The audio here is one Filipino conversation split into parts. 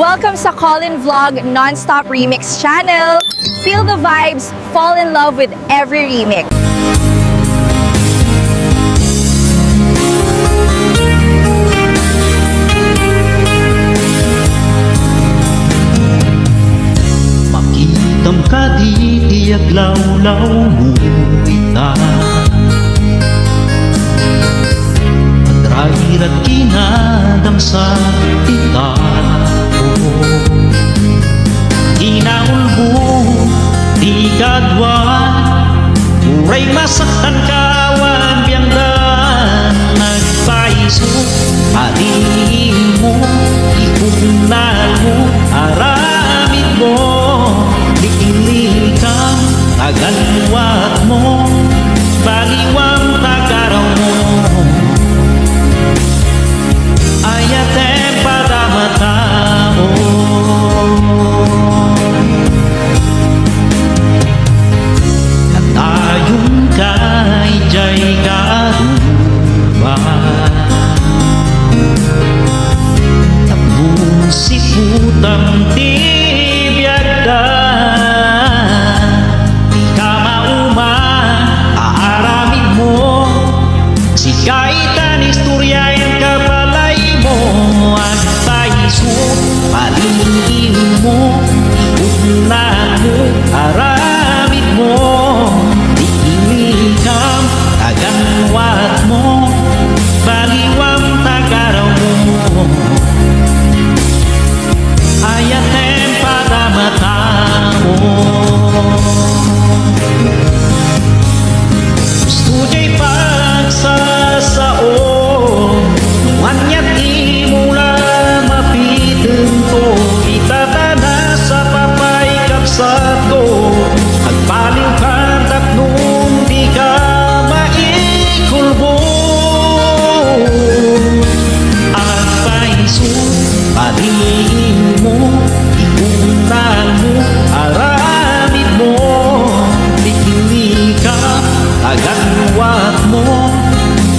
Welcome sa Colin Vlog Non-Stop Remix channel. Feel the vibes, fall in love with every remix. Makitam ka di tiyak lawlaw mo kita Madrairat kinadam sa ita Inaulbo di kadwan Uray masaktan kawan biyangdan Nagpaiso alihin mo Ikunal mo aramid mo Dikilikam tagalwat mo Baliwang tagaraw mo Ayatem padamatao Katayong kay jay karuba Tapong si putang tibiyagda Di ka mauma aaramid mo Si kaitan istoryain kapalay mo At paiso palingin mo Ikunan mo aramid mo Di ilikam taganwat mo Baliwang tagaraw mo Ayatem padamatao Gusto ja'y pagsasao Manya't imula mapiteng ko Itatana sa papay kapsato Agpaliw ka tatlong di ka maikulbo Agpaiso palihin mo Ikunal mo aramid mo Dikili ka taganwat mo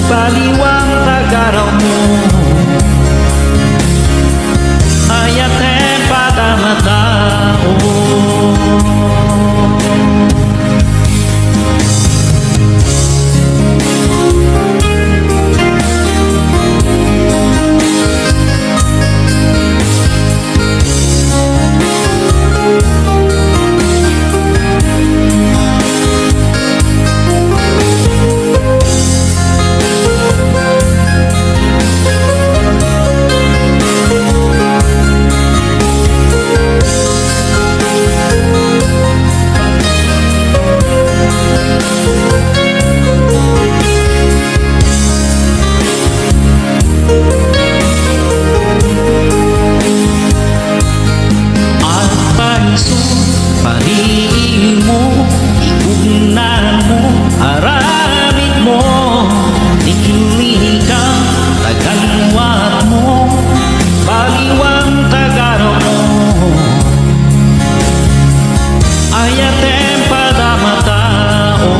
Baliwang tagaraw mo Ayatem padamatao Palihin mo, ikunan mo, aramid mo Dikili ka, taganwat mo, baliwang tagaraw mo Ayatem padamatao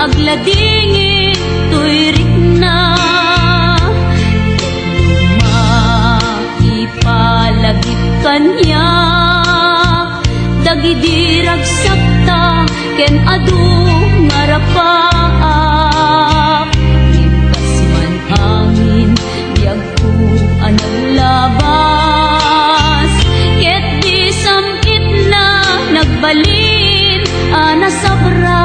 Agladingin tuyrik na Makipalagit kanya Dagidirag sakta Ken adu ngarapaak Lipas man angin Biyag ko anang labas Ket di samkit na Nagbalin ana sabra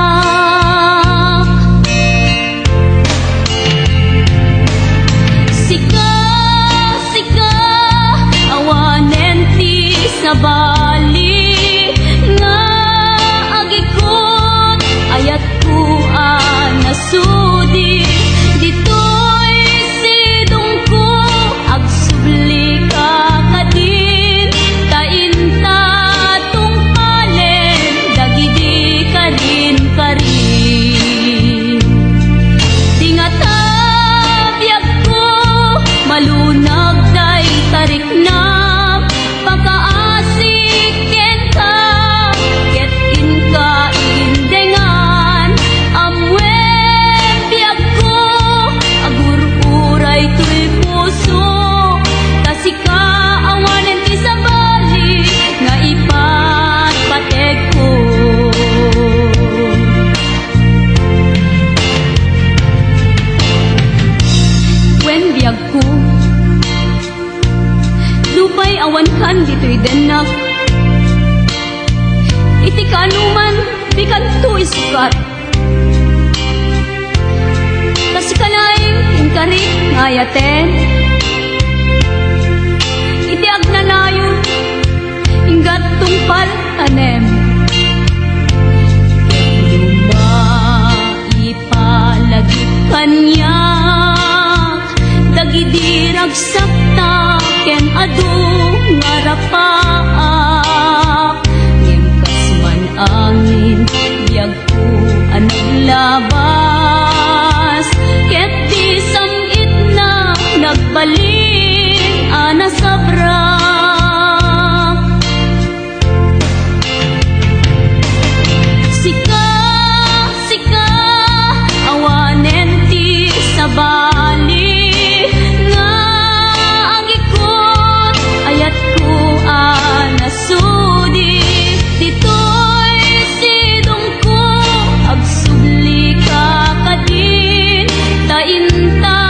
sugat. Tas kalaing ingkari ngayaten, itiag na nayon inggat tungpal tanem. Ipalagip kanyak dagidirag sakta ken adu ngarapaak ngem kasman angin biag ko anaglabas ket di samit na nagbalik ana sabrak. Sika, sika, awanen ti sabali nga ang ikot ayat ko anasudi ditoy sidong ko agsubli ka kadin tainta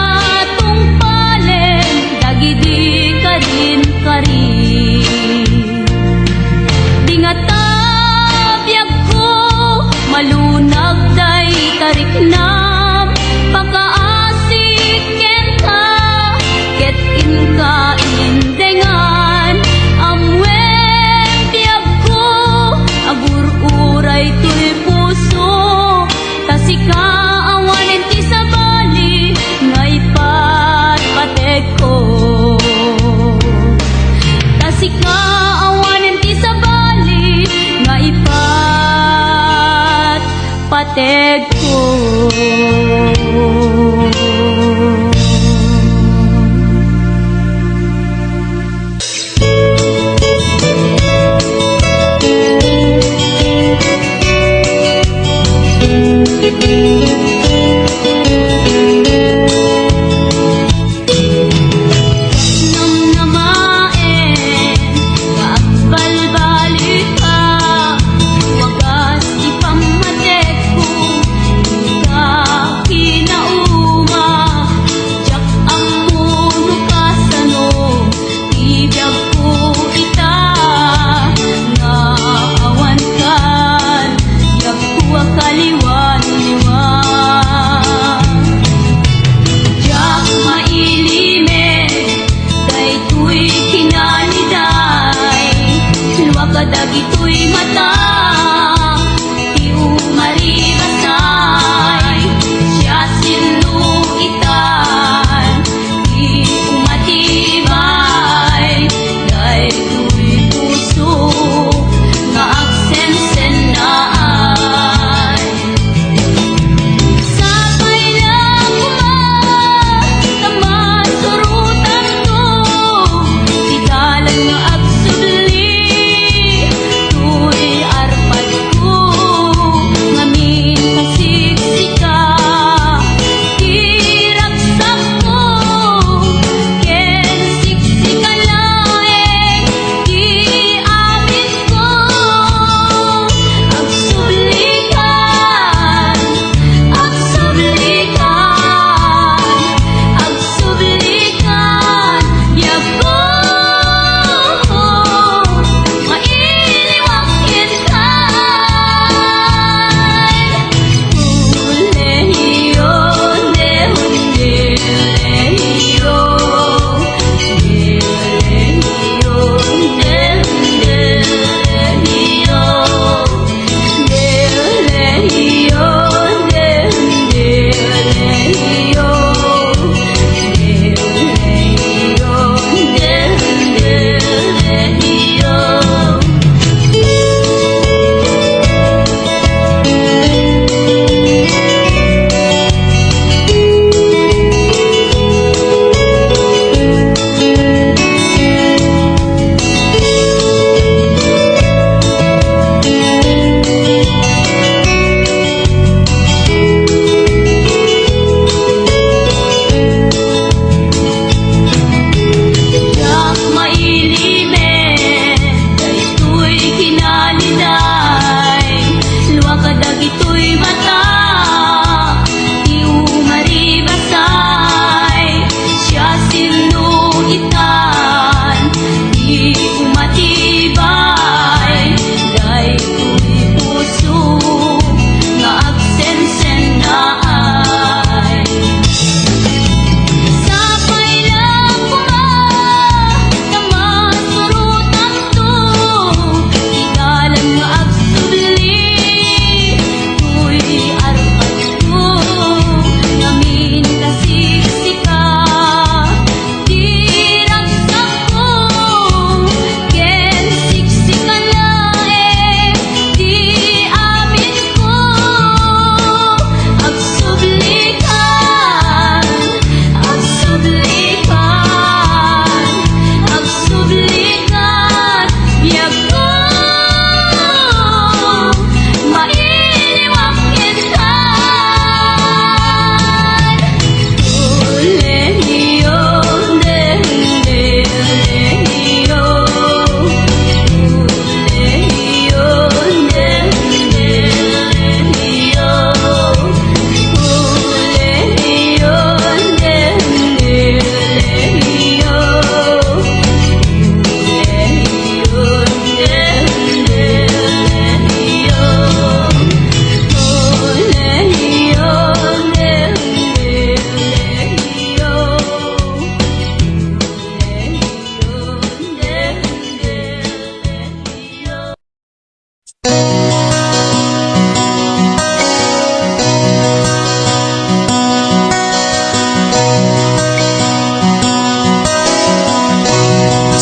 tungpalen dagidi kadin karin di nga tabiyag ko malunag day tariknam pakaasik kenta ket inka indengan amwen biyag ko agur-uray tuy puso tasika awanen ti sabali nga ipatpatek ko tasika awanen ti sabali nga ipatpatek ko. Namnamaen kaagbalbalik ka wagas ipamatek ko ka kinauma jak ang muno kasano tibiyag ko ita nga awan kan yak ko kaliwan-liwan jak mailimen daytoy kinaliday luwakadag ito'y mata ti umaribasay siya sinuitan ti umatibay daytoy puso nga agsensenaan. Sabay lang kuman surutan ko di dalan nga agsubli tuy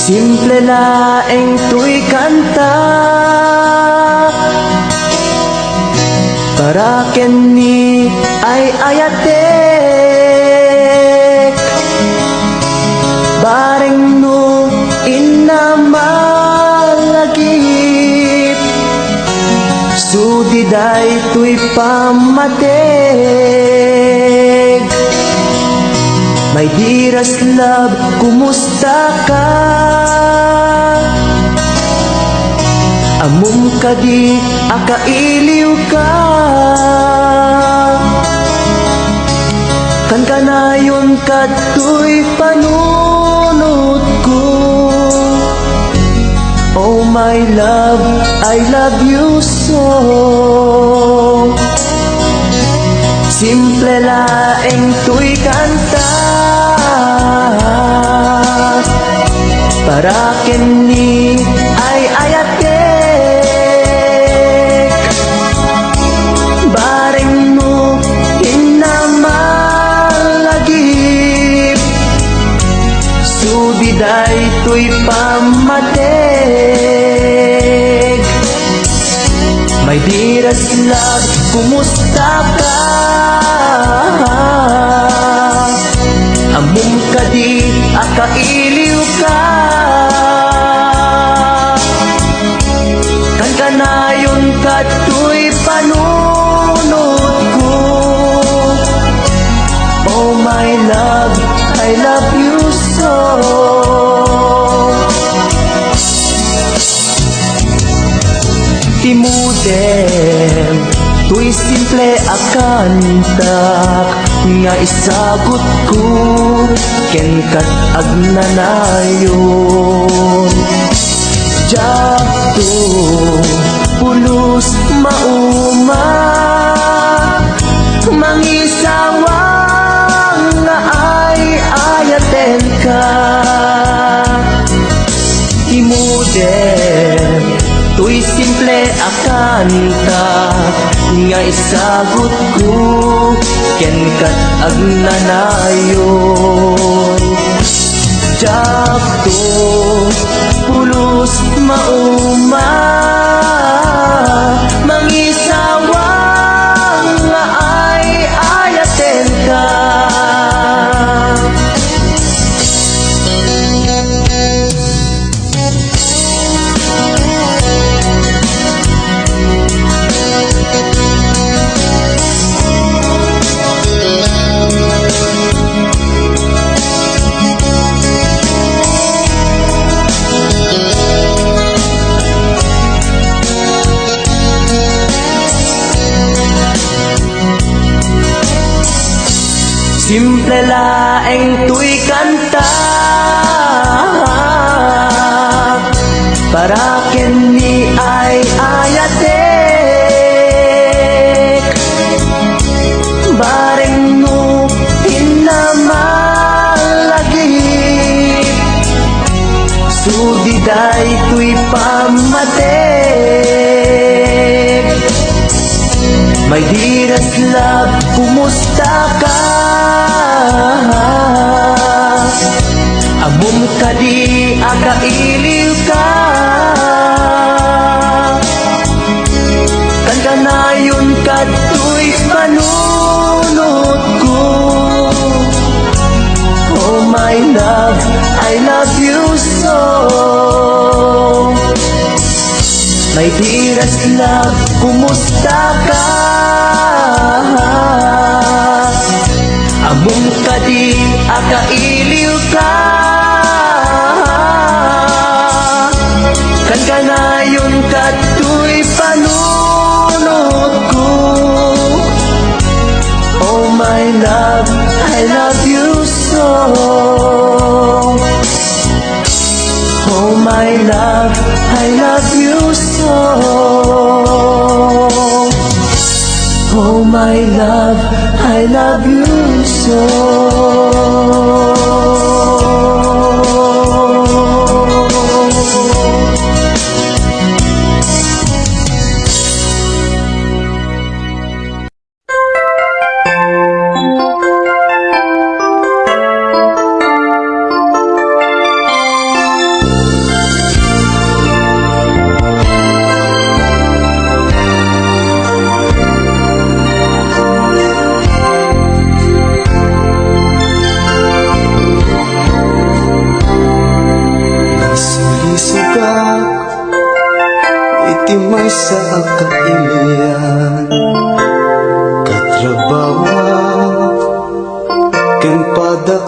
Simple laeng tuy kanta para kenni ay ayatek bareng no inamalagip sudiday tuy pamateg. My dearest love, kumusta ka? Amom ka di, akailiw ka. Kan kanayon ka tuy panunod ko. Oh my love, I love you so. Simple laeng tuy kanta para kenni ay ayatek bareng mo inamalagip sudiday tuy pamateg. My dearest love, kumusta ka? Amom ka di, akailiw ka. Kan kanayon ka tuy panunod ko. Oh my love, I love you so. Timudem, tuy simple akantak nga isagot ko ken kat agnanayon. Jakto pulos mauma mangisawang nga ay ayaten ka. Timudem, tuy simple akanta nga isagot ko ken kat agnanayon. Jakto pulos mauma mangisawang nga ay ayaten ka. Simple laeng tuy kanta para kenni ay ayatek bareng no inamalagip sudiday tuy pamateg. My dearest love, kumusta ka? Amom ka di, akailiw ka. Kan kanayon ka tuy panunod ko. Oh my love, I love you so. My dearest love, kumusta ka? Amom ka di, akailiw ka. Kan kanayon ka tuy panunod ko. Oh my love, I love you so. Oh my love, I love you so. Oh my love, I love you so.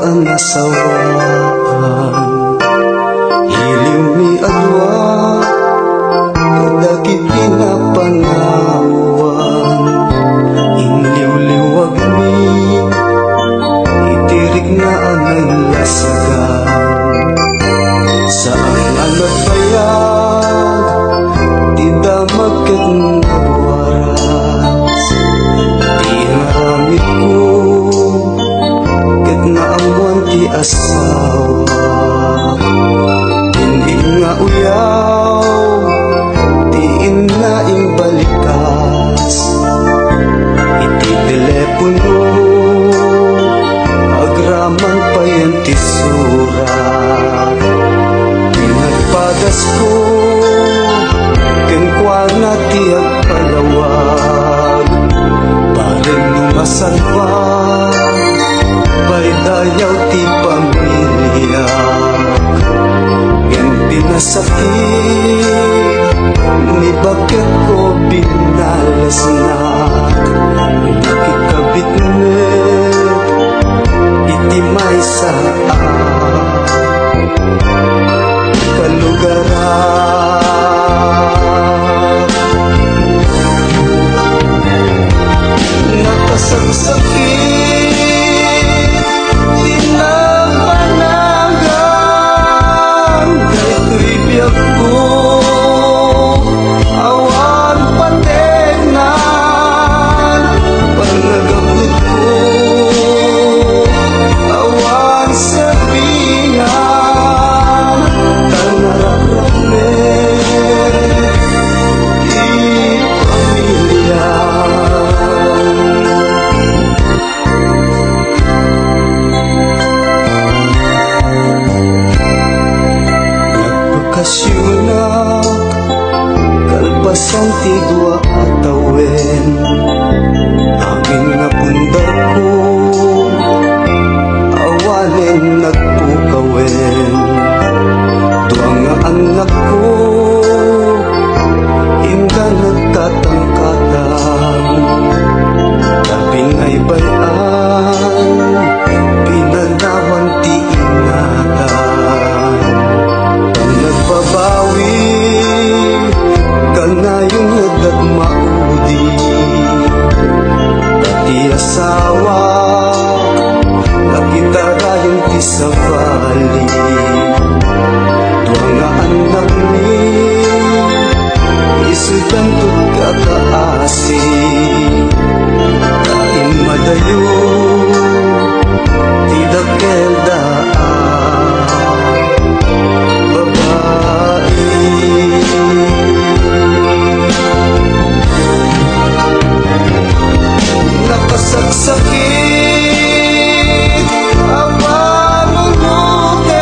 ang nasawaan. Iliw mi adwa, kadakit pinapangawan. Inliw-liwag mi, itirik na anay lasagan. Saan alat bayag, di damag ket nawaras. Di naramit ko, ket naamuan ti asawa. Hindi nga uyaw, di inaing balikas. Iti telepono, agraman pa yan ti surat. Pinagpadas ko, kenkwa na ti agpalawag. Parin numasalwa, dayaw ti pamilya. Ganti na sakit, ni bakit ko binalas na. Nakikabit met, iti may saan kalugaran. Nakasagsakit, tinapanagan, kahit biyak ko, awan pategnan. Panagabot ko, awan sabihan, tanararame, di pamilya. Nagpakasyunak, kalpasan tigwa atawen. Aming napundar ko, awanin nagpukawen. Tuwang nga anak ko, inda nagtatangkatang. Labing ay bayan, pinanawan ti ingatan. Pag nagbabawi, kanayong nagdagmaudi. Pati asawa, nakitarayan ti sa bali. Tuwang nga anak ni, isudan to't kakaasi. Kain madayo, ti dakel daan, babae. Nakasagsakit, awan mulutin,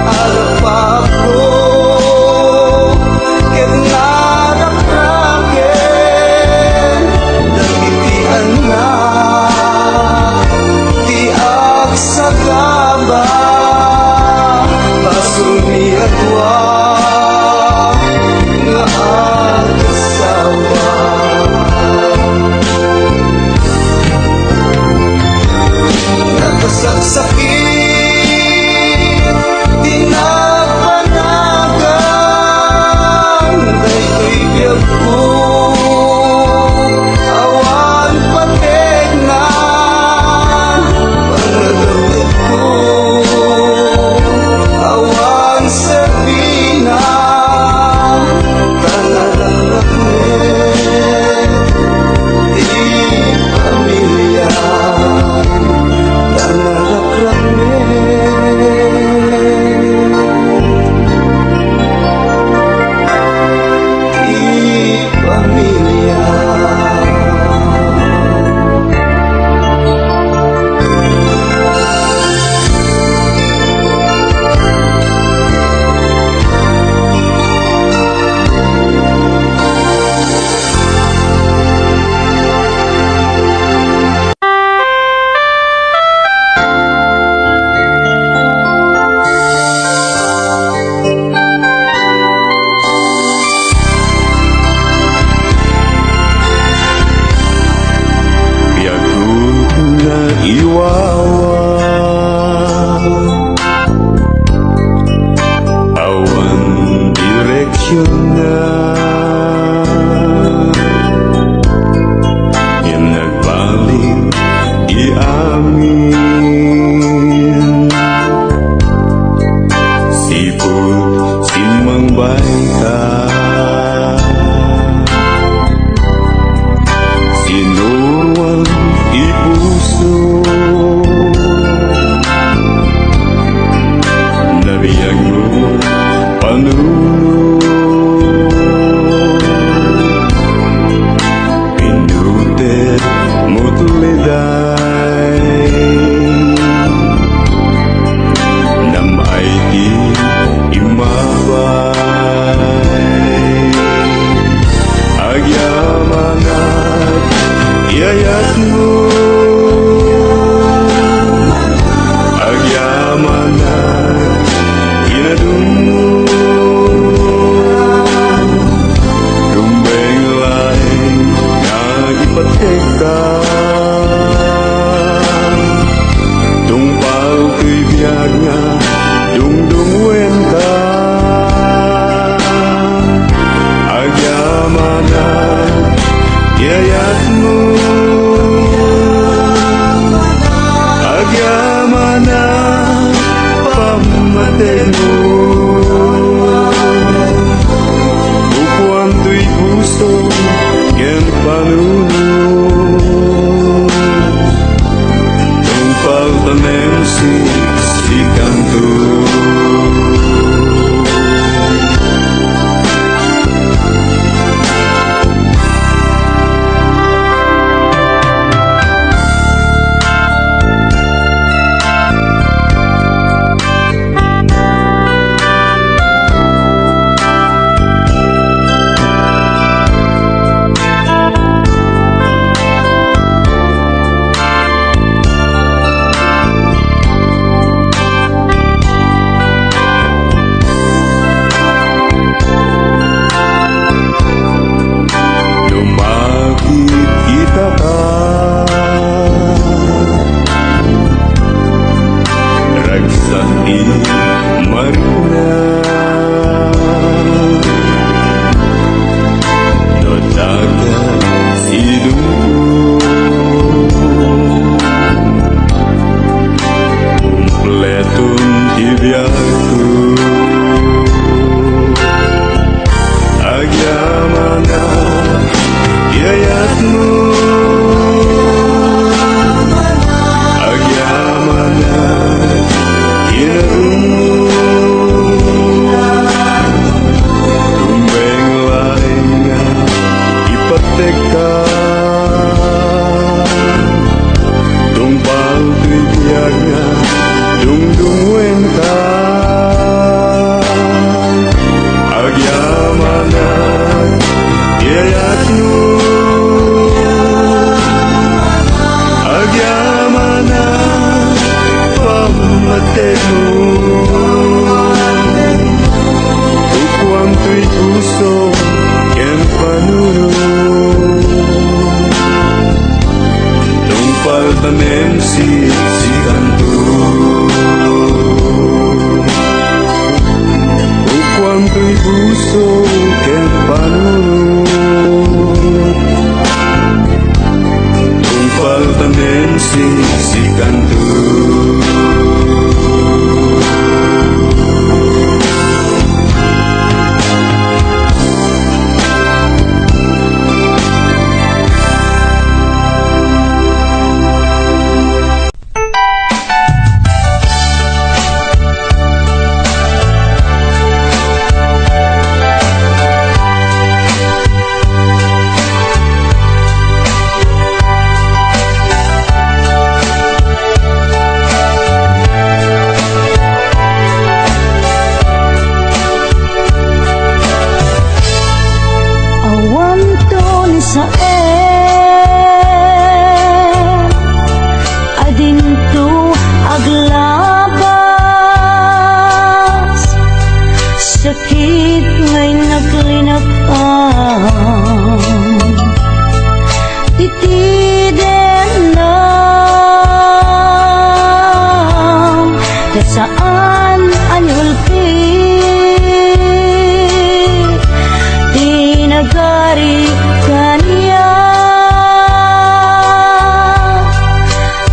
alpa ko, ket na teka tungpal ko'y biyag nga dungdungwen ka agyaman na yayat mo agyaman na pamatay mo upuan to'y puso ken panunod tungpal tanem si kanto tanem si kanto upuan to'y puso ken panunod tungpal tanem si kanto sakit ngay naglinakang titiden lang nasaan anyulpi di nagari kaniya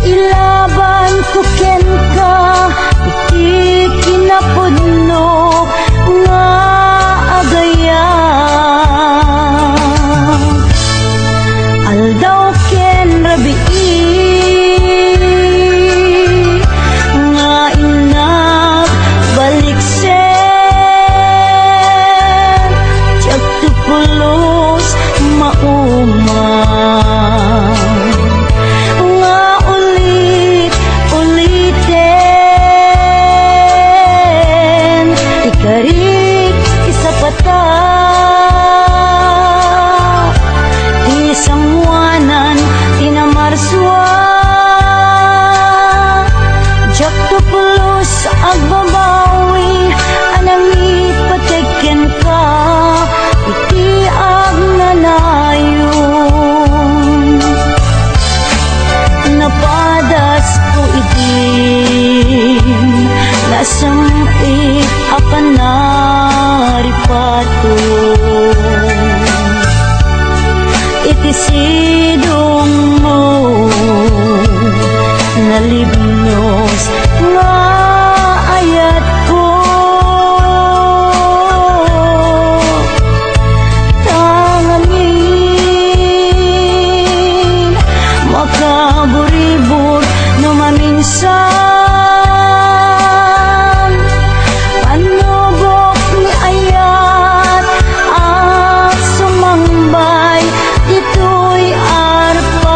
ilaban ko ken ka iti kinapudno nga agaya aldaw ken makaburibur no maminsan. Panubok ni ayat at sumambay, ito'y arpan.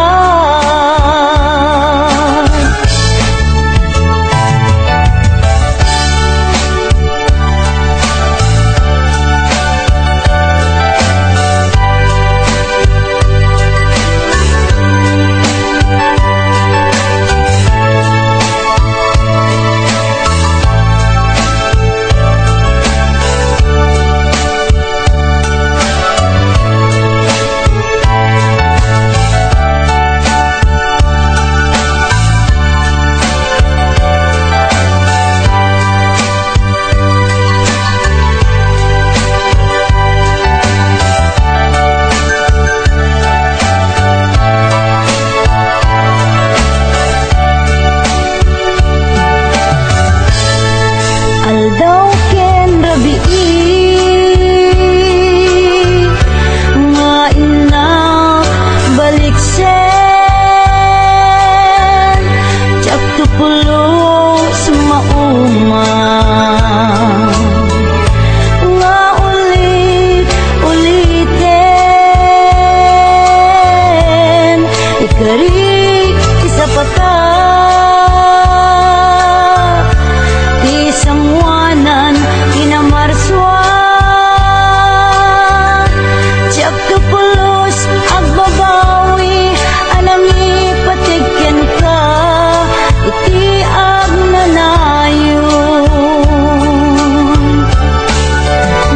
Aldaw ken rabii nga ina baliksen, tiyak tupulo sumauma nga ulit-ulitin, ikari isa pa ka di sangwanan kinamarswan. Tiyak tupulos agbabawi anang ipatigyan ka, iti agnanayon.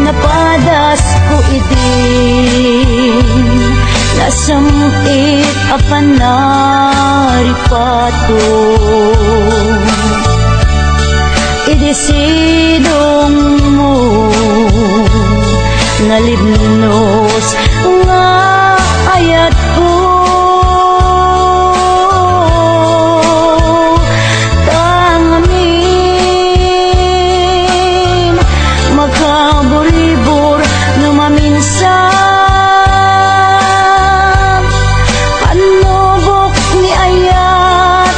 Napadas ko idin nasamit apanaripato, idesidong mo nalibnos nga ayat ko. Tangamin makaburibur no maminsan. Panubok ni ayat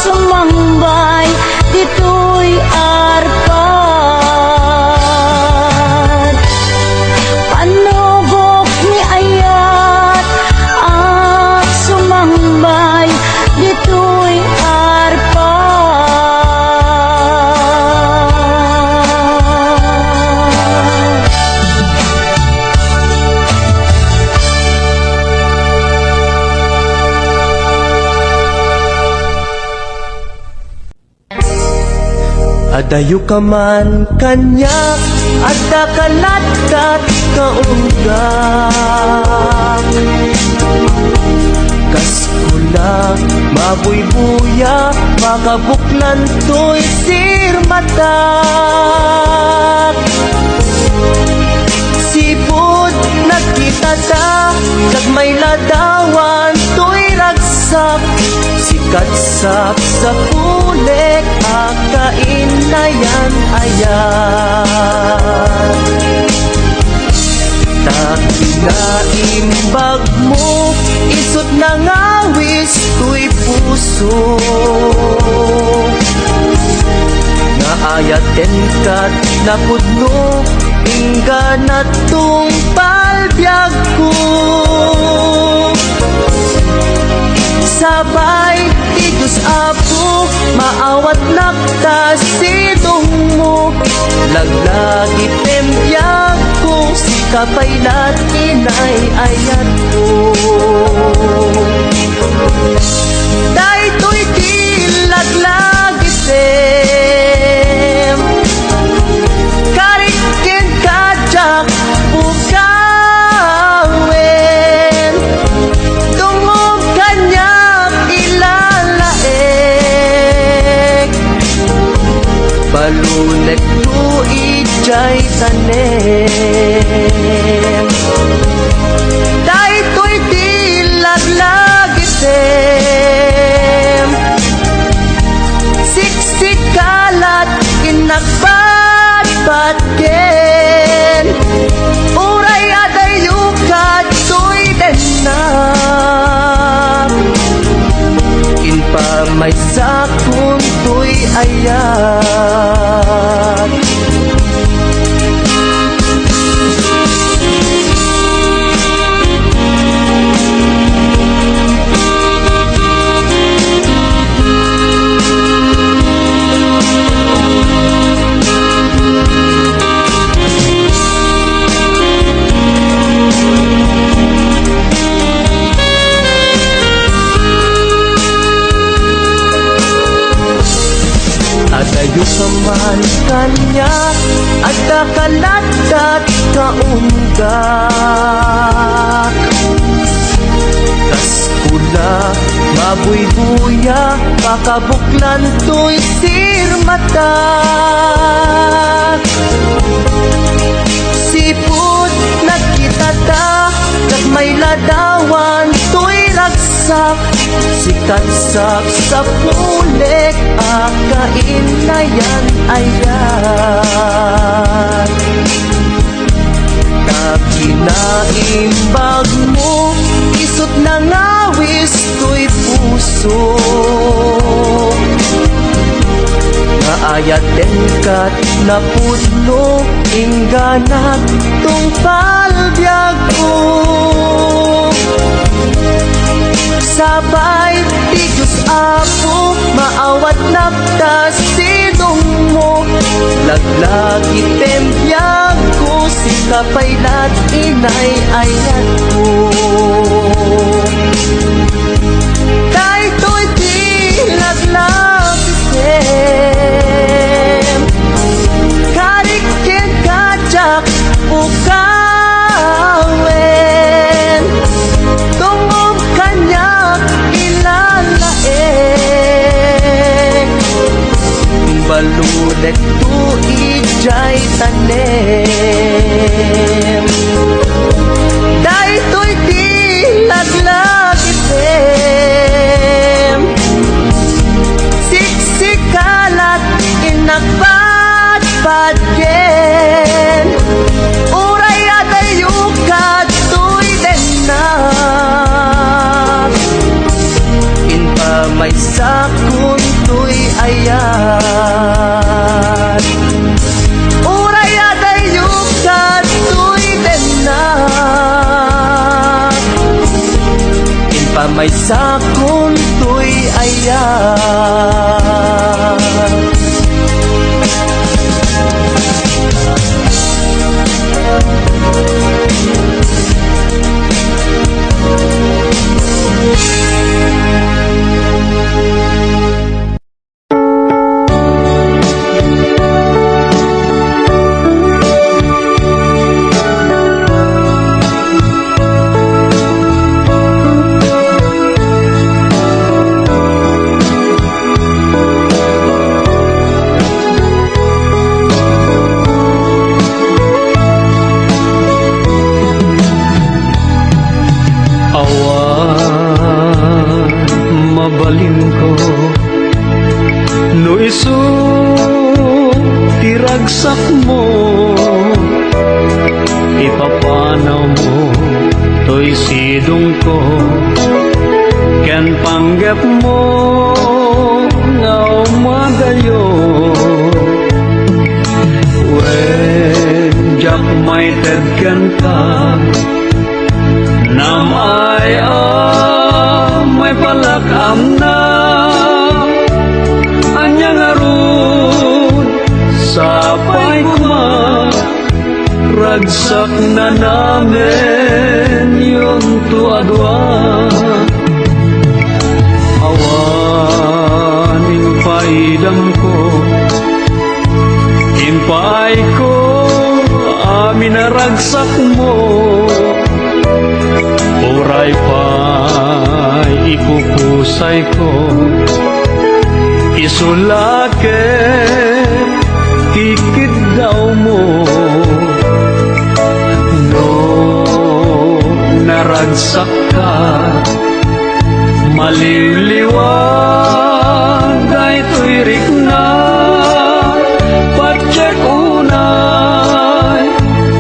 sumambay, dito'y arpan. Panubok ni ayat sumambay, dito'y arpan. Adayo ka man kanya at dakalat-kat kaunggak, kaskula mabuybuya makabuklan to'y sirmatak. Sipod nagkita ta nagmay ladawan to'y ragsak, sikatsap sa pulek akainayan ayan. Takinaimbag mo isot na ngawis to'y puso, nga ayaten kat napudno ingga na tong palbyag ko. Sabay ti Diyos Apo maawat nakta sidong mo, laglagi tempyag ko si kapaylat inay ayat ko. Daytoy di laglagi tem karikin kajak ukawen, tungog kanyak ilalaek, balulek tu ijay tanem. Daytoy di kanya at nakalatat kaunggak. Tas pula mabuybuya kakabuklan to'y sirmatak. Sipud nagkitata kag may ladawan to'y ragsak. Sikatsak sa pulik akain na yan ayan. Kag kinaimbag mo isot na ngawis to'y puso. Naayaten kat na pudno ingganat tong palbyag ko. Sabay di Diyos Apo maawat naptas sinong mo. Laglag itembiyag ko si kapaylat inay ayat ko. Kay to'y di laglag item karikin kajak ukawen. Tungog kanya ilalaeng balulet tu ijay tanem. Dahil to'y di laglag item siksikalat inagpatpad yen. Uray adayukad to'y denak inpa may sakun to'y ayan. Uray adayukad to'y denak inpa may sakun to'y ayan. Mabalin ko no isu tiragsak mo ipapanaw mo to'y sidong ko ken panggap mo nga umadayo when jak may tedken ka namay may palakam na anyang arun sapay kuma ragsak na namin yung tuadwa. Awaning paidam ko impay ko amin na ragsak mo. Oray pa'y ikukusay ko isulake hikit daw mo no naragsak ka maliliwag ay tuirik na patsek unay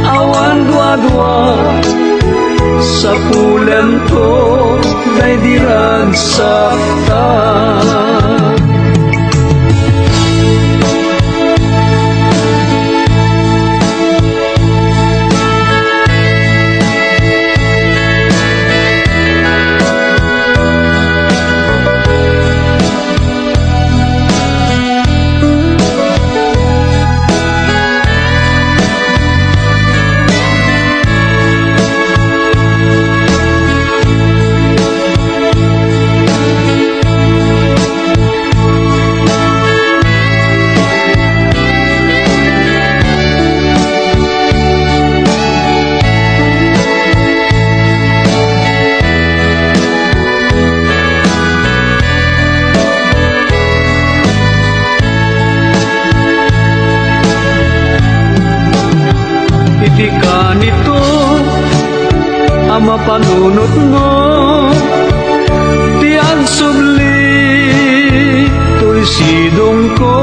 awan dua-dua sa pulen ko day diragsak ka. panunot mo tiang subli to'y sidong ko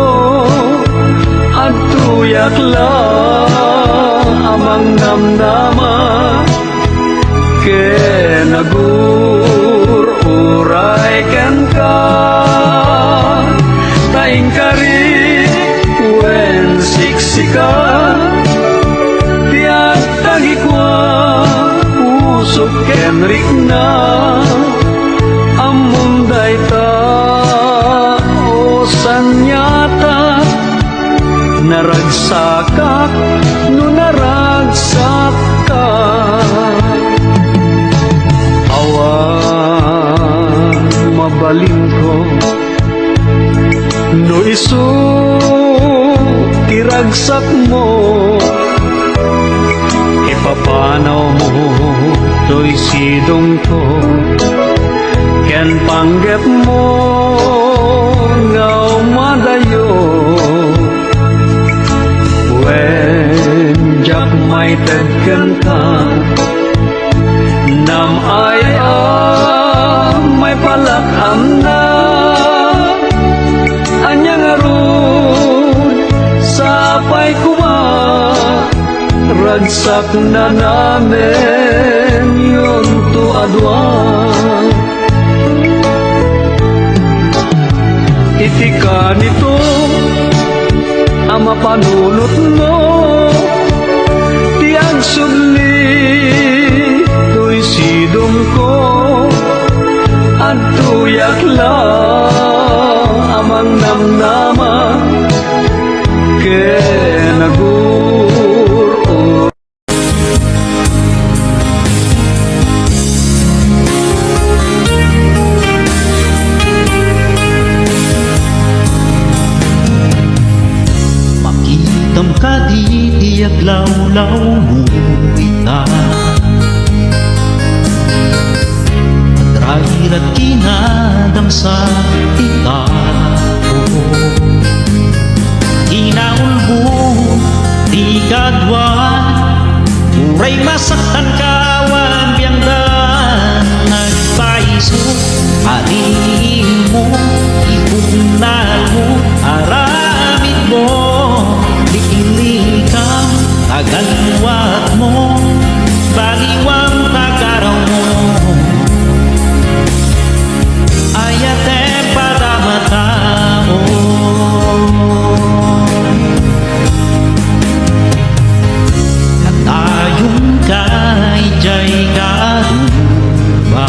at tuyak lang amang namnama ke nagur uray ken ka taing kari wen siksika tiyak tagikwa usok kenrik na amunday ta o sanyata naragsakak no naragsak ka awan mabalin ko no isu tiragsak mo ipapanaw mo to'y sidong ko ken panggep mo ngaw madayo wen jak may tagken ka nam ay may palakam na anyang aron sapay kuma ragsak na namin yun to adwan itika nito ang mapanunot mo tiang subli to'y sidong ko at tuyak lang amang namnama ke nagur Makitam ka di tiyak lawlaw mo ita Madrairat kinadam sa ita Inaulbo di kadwan Uray masaktan kawan biyangdan Nagpaiso aliin mo Ipunal mo aramid mo Likilikang tagalwat mo Baliwang tagaraw mo Ayate para matao Katayong kay jay karuba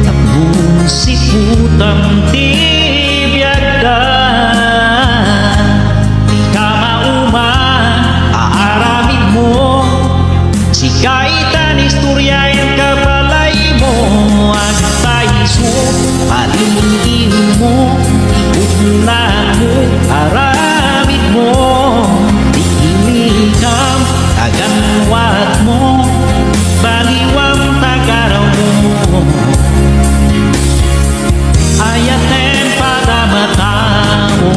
Takbong si putang tibiyag ka Di ka mauman aaramid mo Si kaitan istoryain kapalay mo Ang paiso palingin mo Ikunan mo aramid mo Di ilikam taganwat mo Baliwang tagaraw mo Ayaten pada matao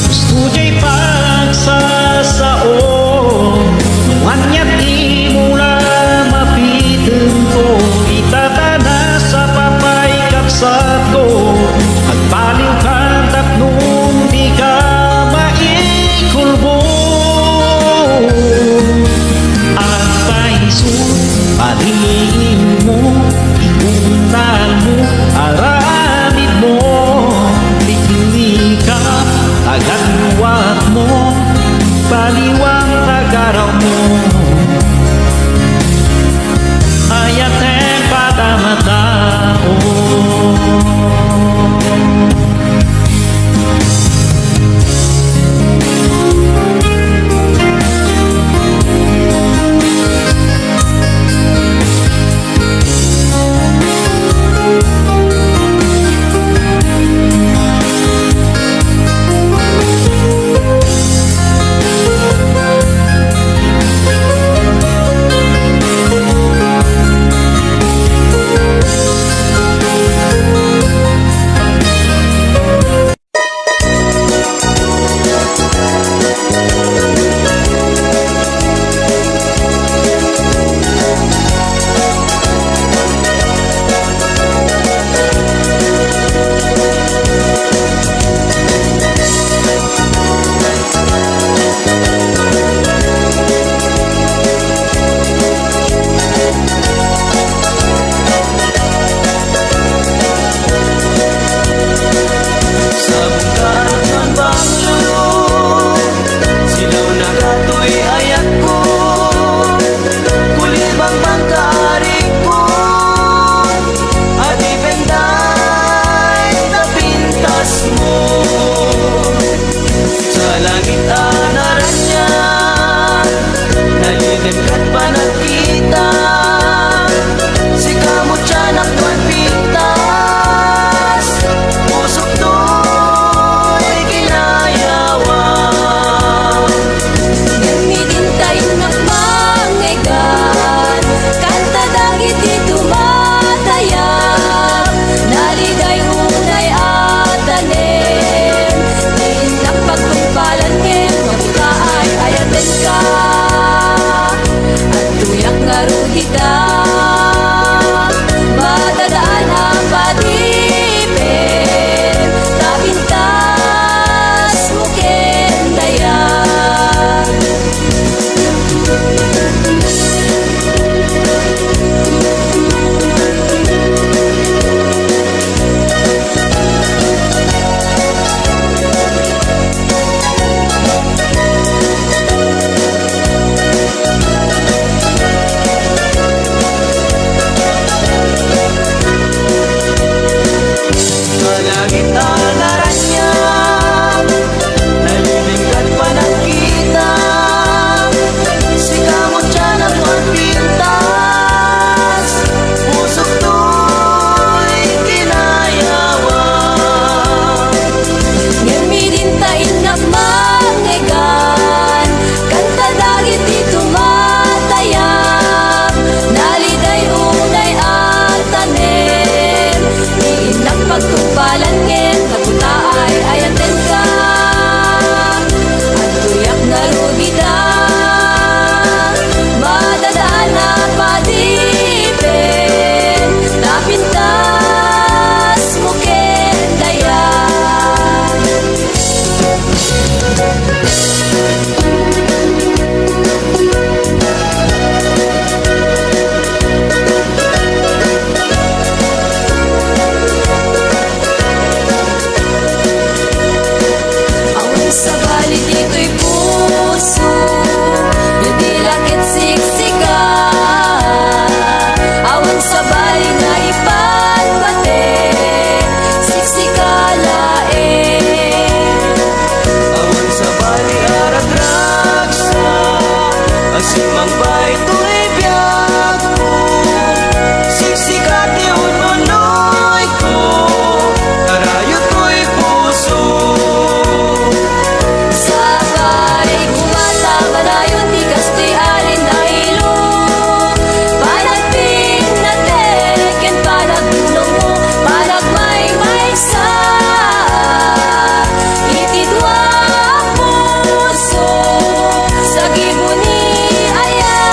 Gusto'y pagsasao Wanyat di mula mapiteng ko Itatana sa papay kapsat ko Agpaliw ka tatlong di ka maikulbo Ang paiso paliin mo Ikunal mo aramid mo Likilika taganwat mo Baliwang tagaraw mo Ayaten pada matao rudita matadaan ang padipin tapintas mukin dayan. Malangit ang aranya, nalilingkad pa ng kita. Sikamot siya ng pagpintas, puso ko'y kinayawan. Ngamirin tain na mangigan kanta dagit di tumatayam naliday unay ang tanim iinak pagtumpalangin kaputa ay ayaten ka at tuyak na rubida madadaan na padipin napintas mukin dayan. Awan sa bali dito'y puso, hindi lakit siksika. Awan sa bali na ipatpate, siksika laeng. Awan sa bali arag-ragsa, asimang bay to'y biyag ko. Siksikat yun unoy ko, karayo to'y puso. Sakay gumata manayon di kastoy alin na ilong panagpin na teken panagdulong mo panagmay sa itidwa puso sa gibuni ayan.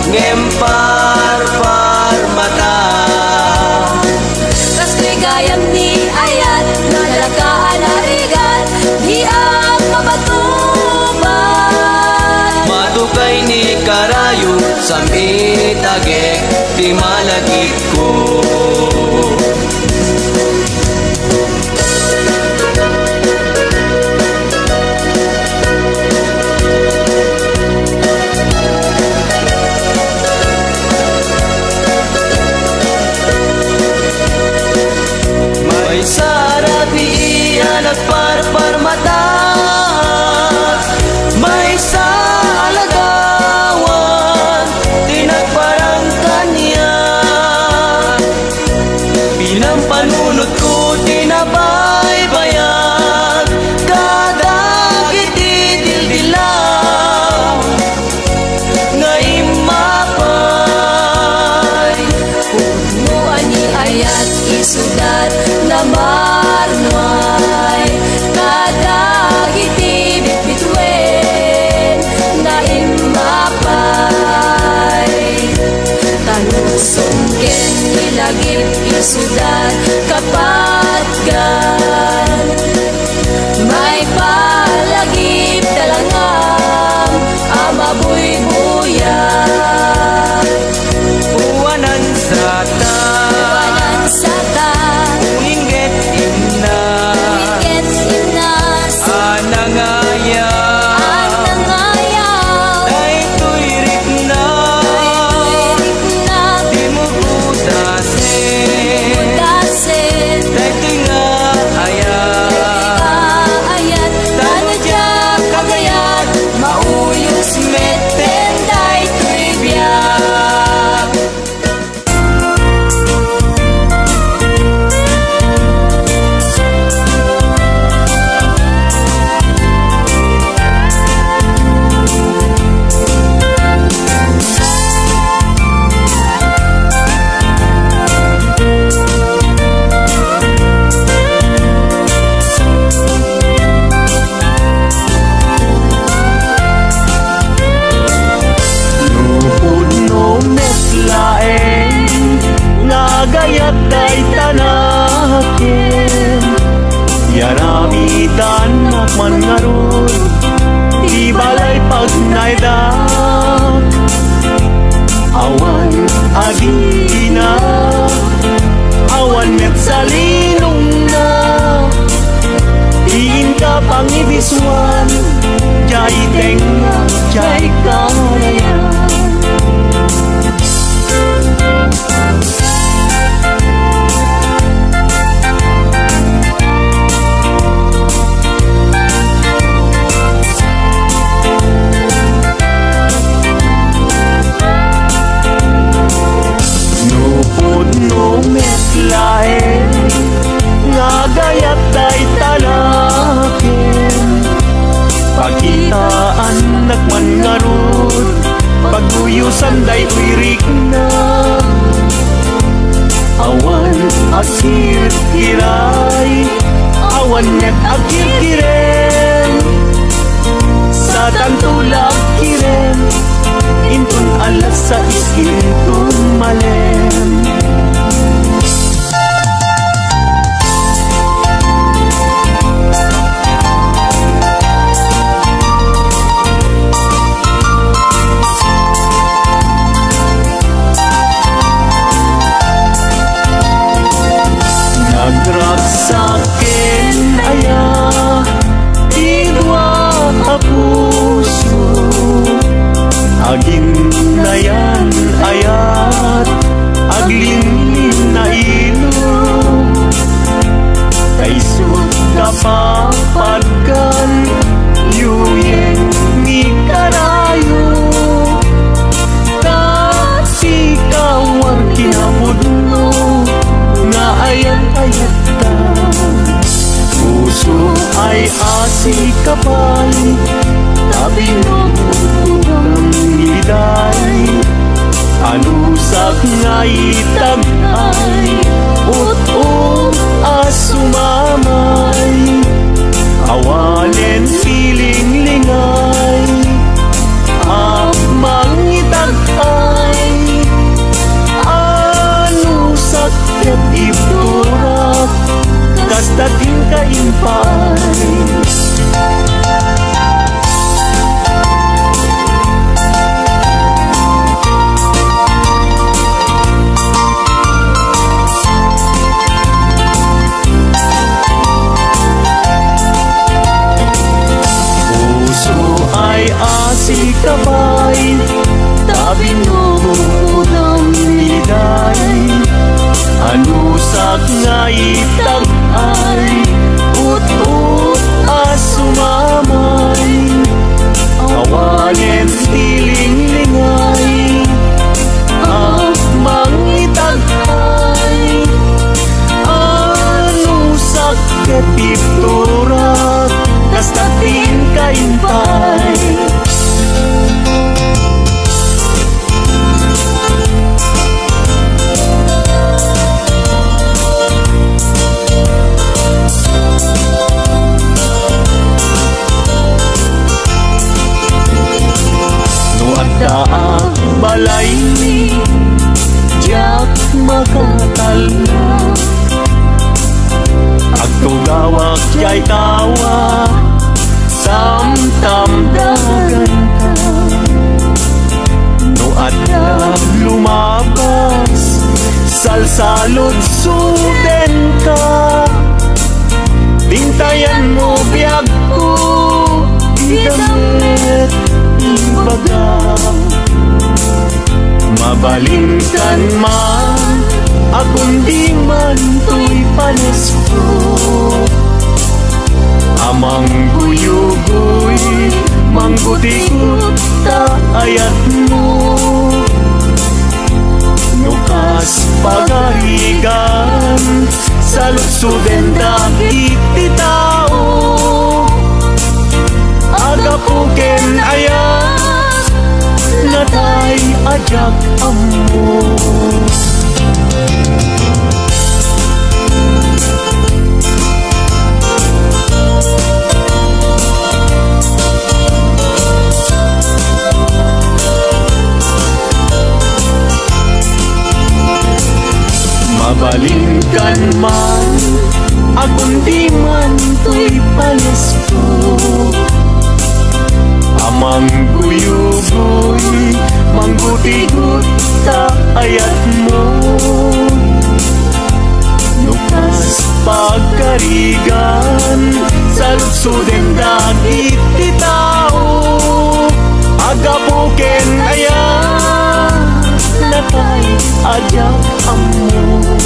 ngempar mata. Kas gayam ni ayat nalakaan harigan di ang mabatuban. Matukay ni karayo sambi tage di malagit ko. May sarabi iyan at parpar mata, may sa alagawan tinagparang kanya. Pinampanunod ko tinabaybayan, kadagit idildilaw nga imapay. Mo ani ayat isudat na marnoy kadagiti bitbitwen na imapay. Tanusungken nilagip isudat kapatgan, may palagip talangam amabuybuyan. Uwanan sa ta, Wanan sa ta inget inna, Gets inas anangaya, ang nangayaw. daytoy rikna, Rikna di mo budasin, dasen daytoy nga ayat. ayat tanudya kagayat mauyos meten daytoy biyak. Puno metlaeng ngagayat day tanakin, yaramitan nakman ngarun di balay pagnaydak. Awan agina, awan met salinong na, diin ka pangibiswan, jay tenga, jay kalayan. Nupod no metlaeng ngagayat day talakin, pagitaan nakman ngarud, paguyusan day uirik na. Awan akir kiray, awan net akir kiren, sa tantulak kiren, intun alas sa intun malen. Nagragsakin aya, idwa ka puso, agin na yan ayat, aglingling na ilo, kaisut kapapagkan, yuyeng ni karayo, kasi kawang kinabudno, nga ayat-ayat ta. Puso ay asi kapay, tabi ng utang niday, anusak nga itag-ay, ut-ut asumamay, awanen piling lingay, mangitag-ay, daag balay Diyak makatala Agtugawak yay tawa Samtam dagan ka No at na lumabas Salsalot suden ka Tintayan mo biyag ko Idamit ibaga Mabalingkan man Akong di man to'y panesko Amang guyugoy Manggutikot ta ayat mo Nukas pagarigan Sa lutsuden dagit ti tao Agapuken ayat Natay ajak amo Mabalingkan man Akong di man to'y palesko Amang guyugoy Mangguti-gut ta ayat mo Nukas pagkarigan Sa lutsuden dagit ti tao Agapuken ayat Natay ajak amo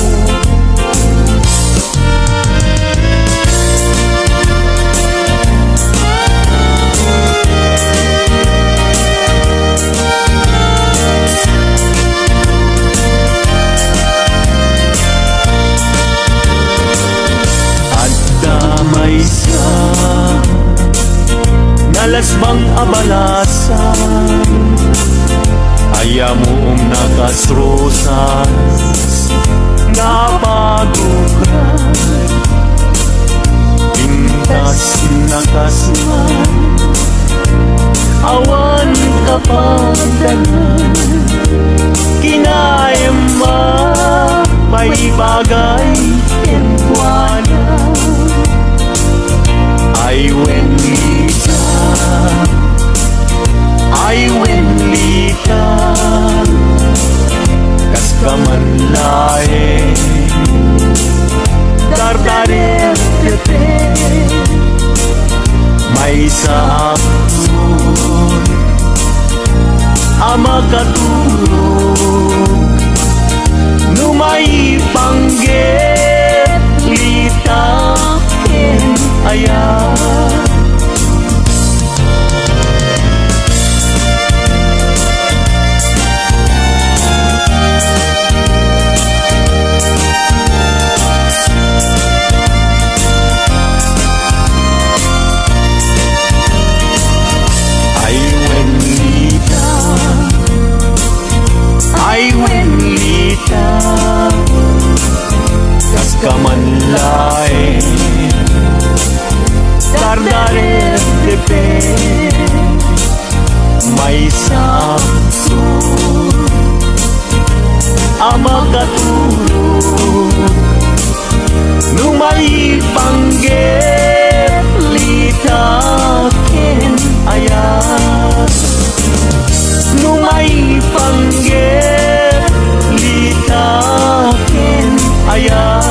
Nalasbang abalasan Ayamong nakasrosas Napagukran Pintas nakasman Awan kapagdanan Kinaema May bagay Tempuana I went I win lika Kas kamanlae Dardarer tepe May saapun Ama katurog Numay panggit Litakin ayat Kamanlae Dardarer tepe May sapsun Ama katurog Numay panggit Litakin ayat Numay panggit Litakin ayat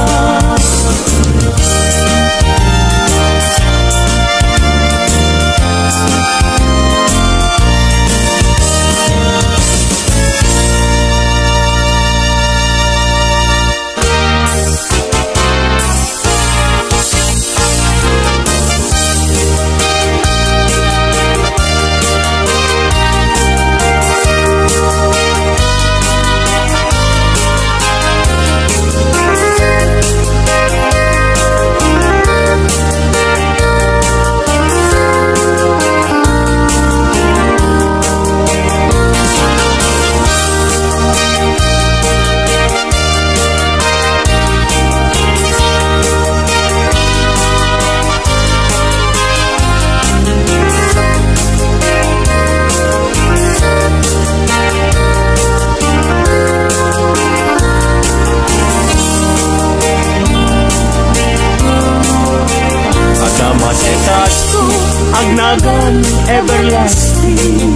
agnagan everlasting.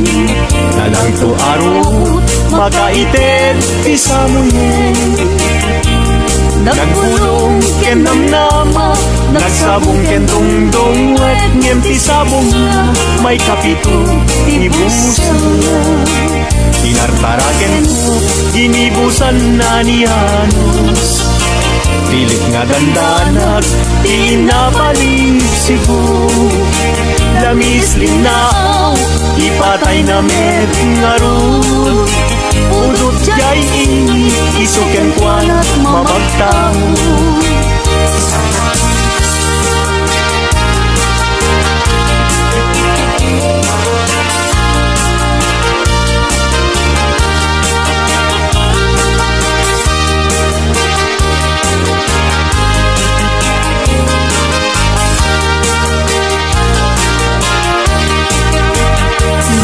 Nalang to araw makaited isa mo nagpulong ken namnama, nagsabong ken dongdong wet ngem ti sabong na may kapito ibusan. Tinartaraken ko ginibusan na ni Hanos, pilit nga dandanag pinapalisigo. Lamis linao ipatay na met nga ron, udot jay ini isuken kwanat mabagtao.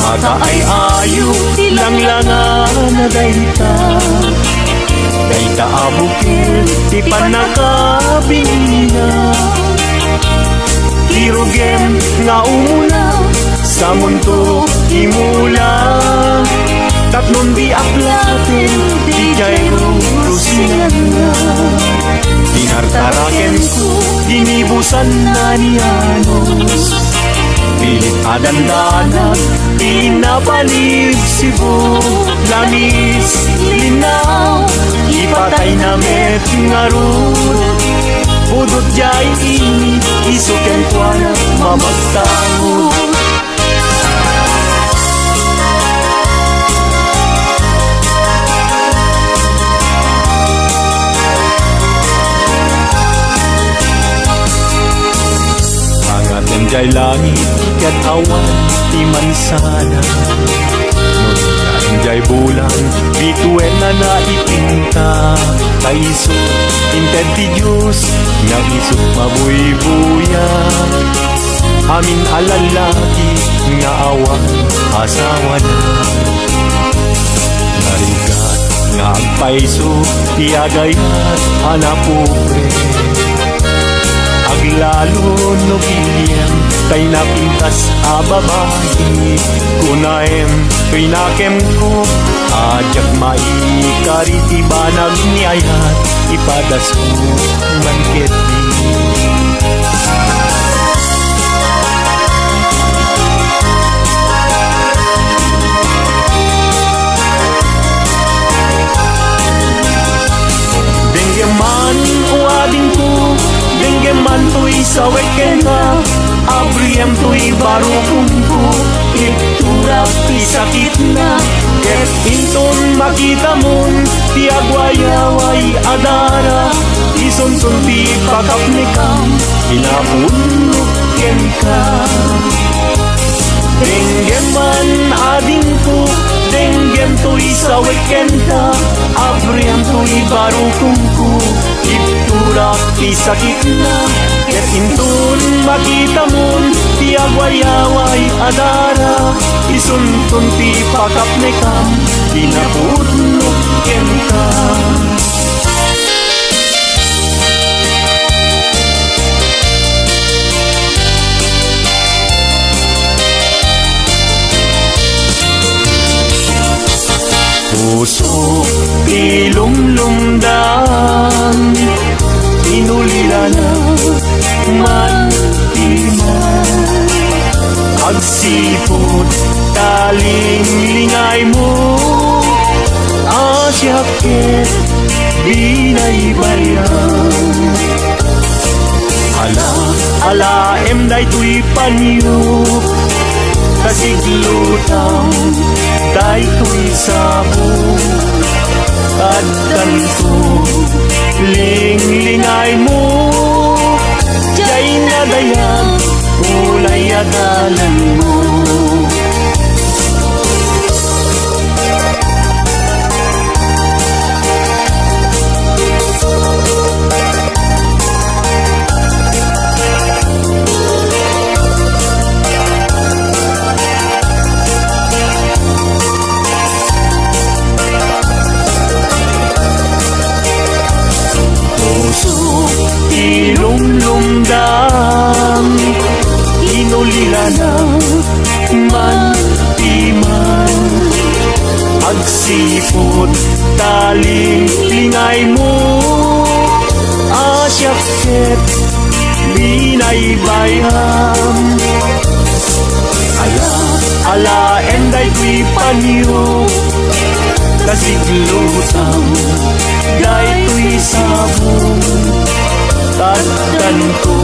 Mata ay ayo lang-langan na dayta, dayta abukil ti panakabingina. Irugen nga umula sa mundo imula, tapnon di aplatin di jayro rusinan na. Tinartaraken ko ginibusan na ni Hanos, pilit adandanag pinapalib sibo. Lamis linaw ipatay na met nga ron, udot jay ini isuken kwanat mamagtao. Angaten jay langit ket awan ti mansana, nung jay bulan bituen na naipinta. Kaiso inted ti Diyos nga isut mabuybuya, amin alalaki nga awan asawa na. Narigat nga agpaiso ti agayat anapobre, aglalo no piliem kay napintas a babae. Kunaem pinakem ko ajak maikariti banag ni ayat, ipadas ko bangket ni. Denggeman uading ko, denggeman to'y sawek kena, abriyam to'y barukong ko, iturap to'y sakit na. Ket inton makita mon ti agwayaway adara, isunsun ti pakapnikam inapunok ken ka. Denggeman ading ko, denggem to'y sawek kenta, abriyam to'y barukong ko, iturap ti sakit na. Ket inton makita mon ti agwayaway adara, isuntun ti pakapnekam inapunok ken ka. Puso ilumlumdan, inulila na mantiman, agsipot taling-lingay mo, asyaket binaybayan. Ala emday tuy panyo, kasiglutaw day tuy sabo, kaddanto ling-lingay mo, jay nadayan ulay adalan mo. Ilumlumdam, inuli sila na man timan. Agsipod taling lingay mo, asyakit binaybayam. Ala enday kui panyo, kasiglutang day tuy sabong. Taddan ko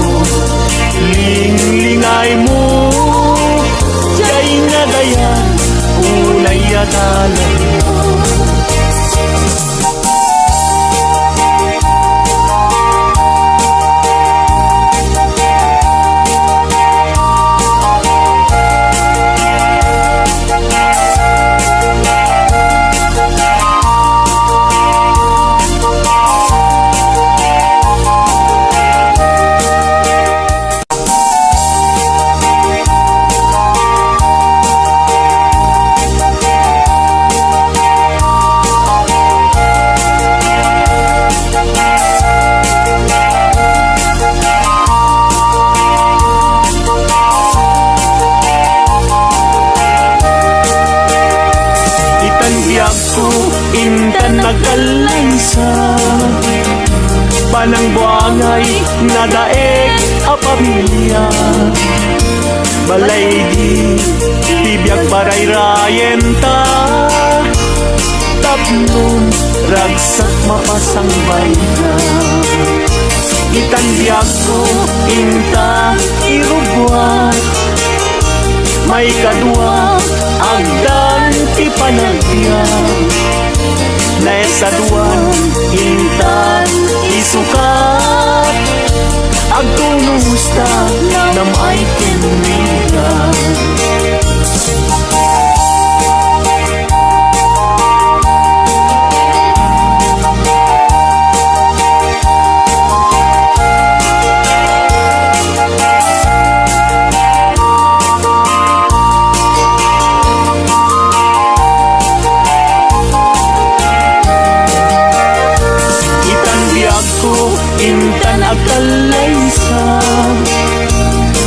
linglingay mo, jay nga dayan unay atalan. Intan nagalaysa, panang buangay nga daeg a pamilya. Balay di tibiyag baray-rayen ta, tapnon ragsak mapasang bayna. Itanbiag ko inta irubuat, may kadua agdan ti panagbiag. Naisaduan intan isukat, agtumusta nam ay kinwiga. Intan agkalaysa,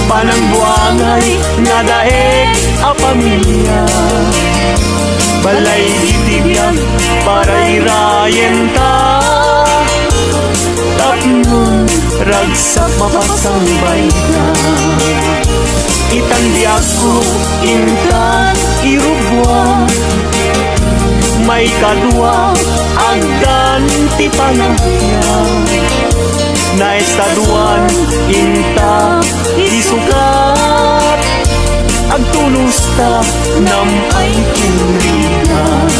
panang buangay nga daeg a pamilya. Balay ditibiyag paray-rayen ta, tapnon ragsak mapasang bayna. Itanbiag ko intan irubwa, may kadua agdan ti panagbiag. Naisaduan inta isukat, agtulusta nam ay kinrigan.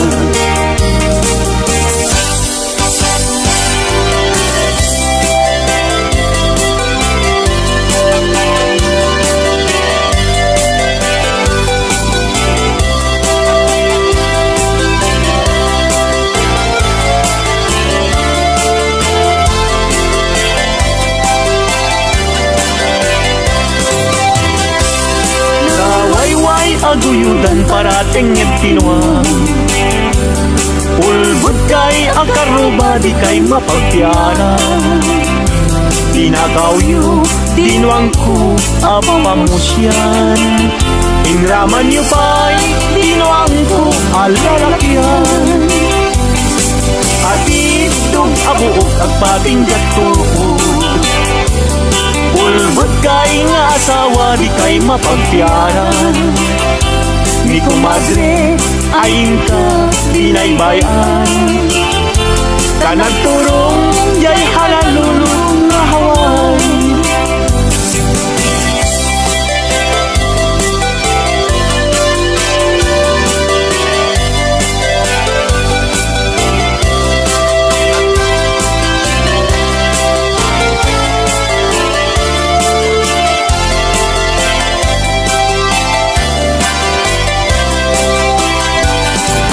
Aguyudan parating at tinuang, ulbud kay akaruba di kay mapagpiara. Dinagawyo tinuang ko apamusyan, inraman yu pa'y tinuang ko alalakyan. Atidog abuok agpating gatuod, ulbud kay nga asawa di kay mapagpiaran. Ni kumadre ayin ka binaybayan, kanagturong jay halalulong nga haway.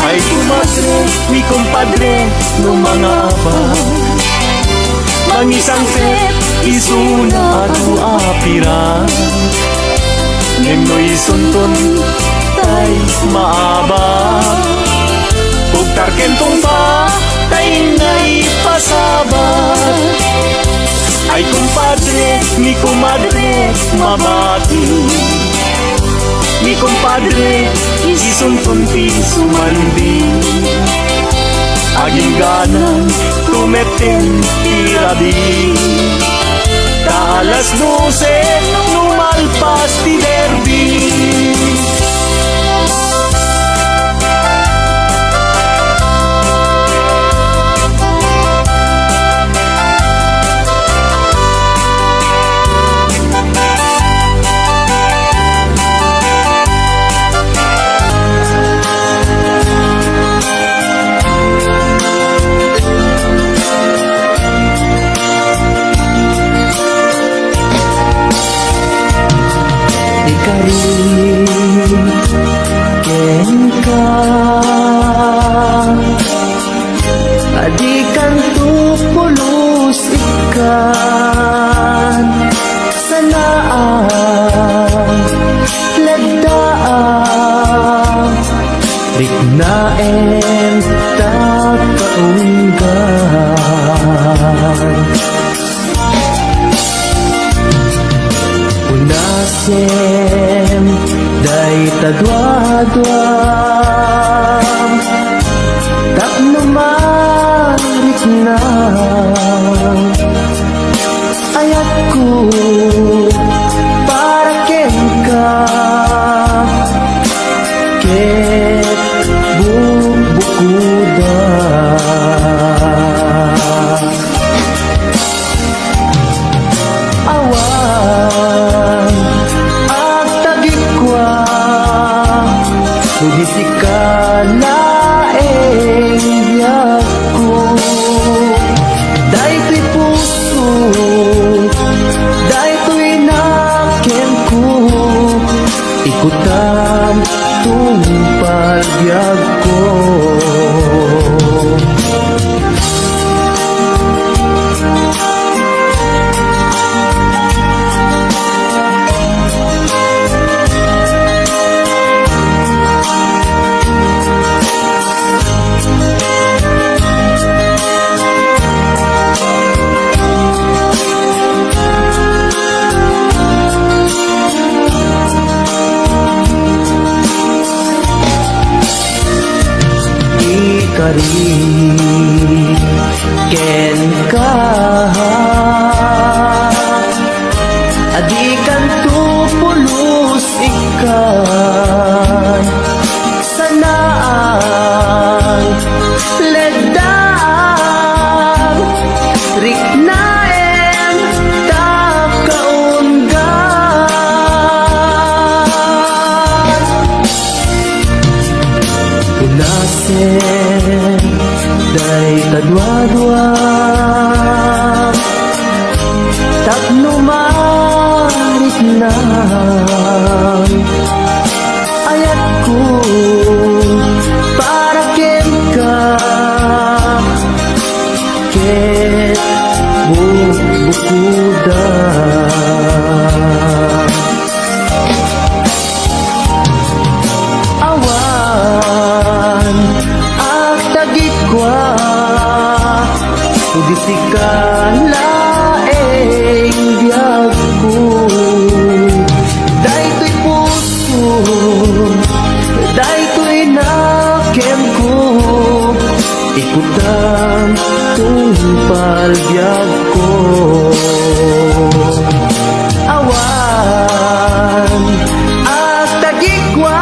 Ay kumadre, mi kumpadre, no mga abang, mangisang set, isuna atu apira. Nemnoy sunton, tay maaba, pugtar kentong ba, tay ngay pasabat. Ay kumpadre, mi kumadre, mabati, padre, isuntunti sumandi. Aging ganan, tumepin tirabi. Alas 12, lumalpas ti derby. Ken ka adikan tu pulos ikan sanaan ledaan riknaen tak kaunggan unasem day tadwadwam tak numarit na ayatku para ken ka ket bubukuda awan at tagikwa Budisikala yaku Dayto'y puso Dayto'y nakemku Ikutan tung pagbiag ko Ken ka adikan tu pulos ikan sanaan ledaan riknaen tak kaunggan unasen day tadwadwa tak numarit na ayatku para ken ka ket bubukuda awan at tagikwa Budisikala biagku Dayto'y puso Dayto'y nakemku Ikutan tung palbiag ko awan at tagikwa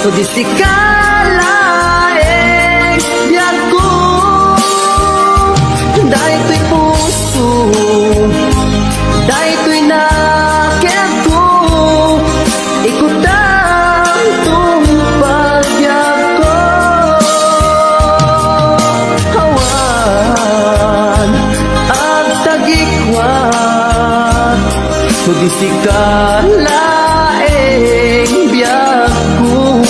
Budisikala biagku Dayto'y puso Dayto'y nakemku Ikutan tung pagbiag ko awan at tagikwa Budisikala biag ko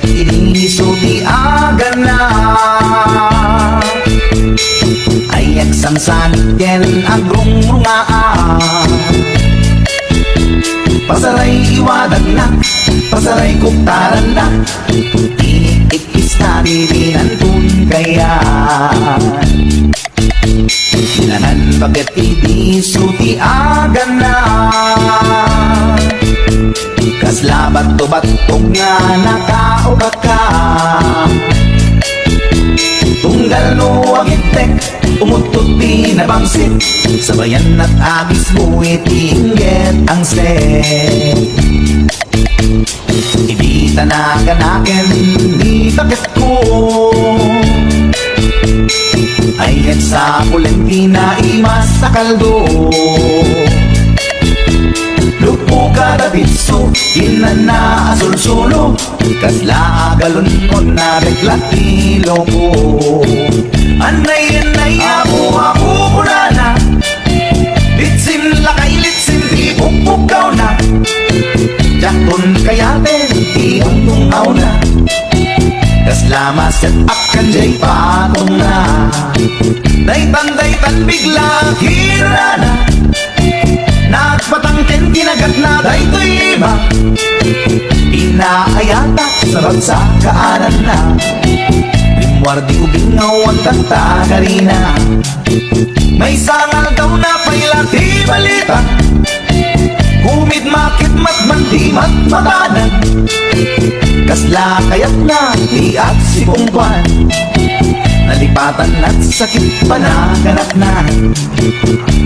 Iniso ti aga na ay agsamsanit ken agrong mga pasaray iwadag na, pasaray kuktaran na, iikis na nirinantun kaya. Sinanan bakit iniso ti aga na, kaslabat to batog nga nakauga ka. Tunggal no ang itek, umutot ti nabangsit, sabayan at agis mo itingget ang set. Hindi tanaganaken, di bakit ko ayat sa Pulentina imas sa kaldo. Lupo kada bitso, inana asul-sulo, kasla agalon mo na reklatilo ko. Anay-anay ako muna na, litsin lakay litsin di pupukaw na, jakton kayaten di tungtungaw na, kasla maset up kanjay patong na, daytan bigla hira na, nagpatangken kinagat na daytoy iba, inaayata sa bagsakaanan na, limwardi ubingaw ang tatagarina, may sangal daw na pailati balita, humid makit matmandi matmatanan, kasla kayat na di at si Pungkwan, nalipatan at sakit panaganap na,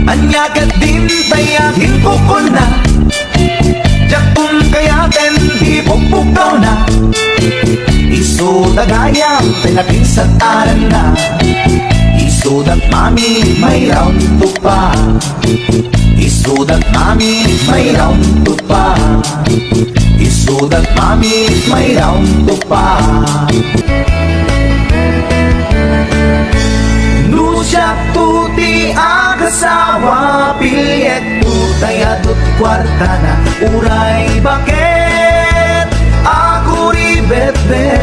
anyagat din tayahin ko na, jakton kayaten di pagpukaw na, isudagayang pinakisataran na, isudat mami may round to pa, isudat mami may round to pa, isudat mami may round to pa. Siya tuti ang kasawa, pilyet tutay adot kwarta na, uray bakit ako ribet-bet,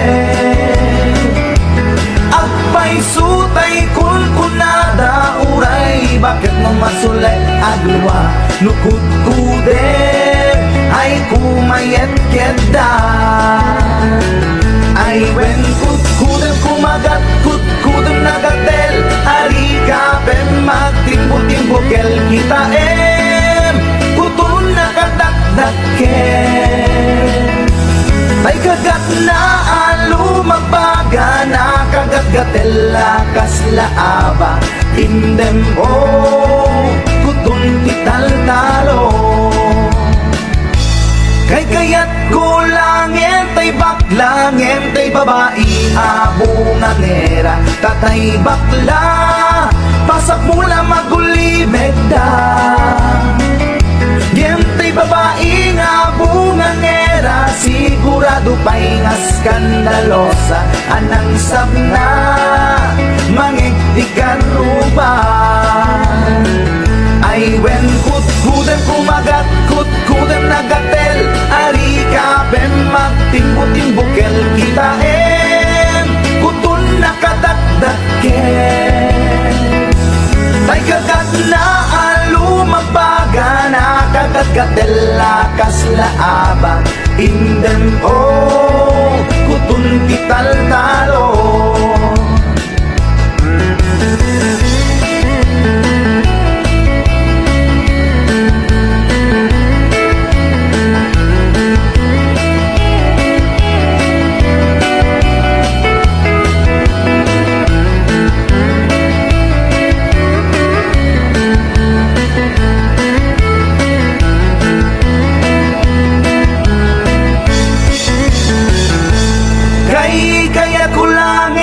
agpay sutay kunkunada, uray bakit mamasulay agluwa, nukut kudet ay kumayet keda, ay wen kutkudem kumagat kutkudem nagatel, ari ka pem magtimbo-timbokel kita putun nakadakdaken, ay kagat na alumabaga, nakagat-gatel lakas laaba, indem kutun tital-talo, kay kayat ko lang entay baklang, entay babae abungan era, tatay bakla pasak mula magulimit da, entay babae abungan era, sigurado pa'y nga skandalosa, anang sabna mangigdikan ruban, ay wen kutkudem kumagat kutkudem nagatel, ari ka bem magtimbo-timbokel kita kutun nakadakdaken, tay kagat na alumabaga, nakagat-gatel lakas laaba, indem kutun tital-talo. Kaya ko lang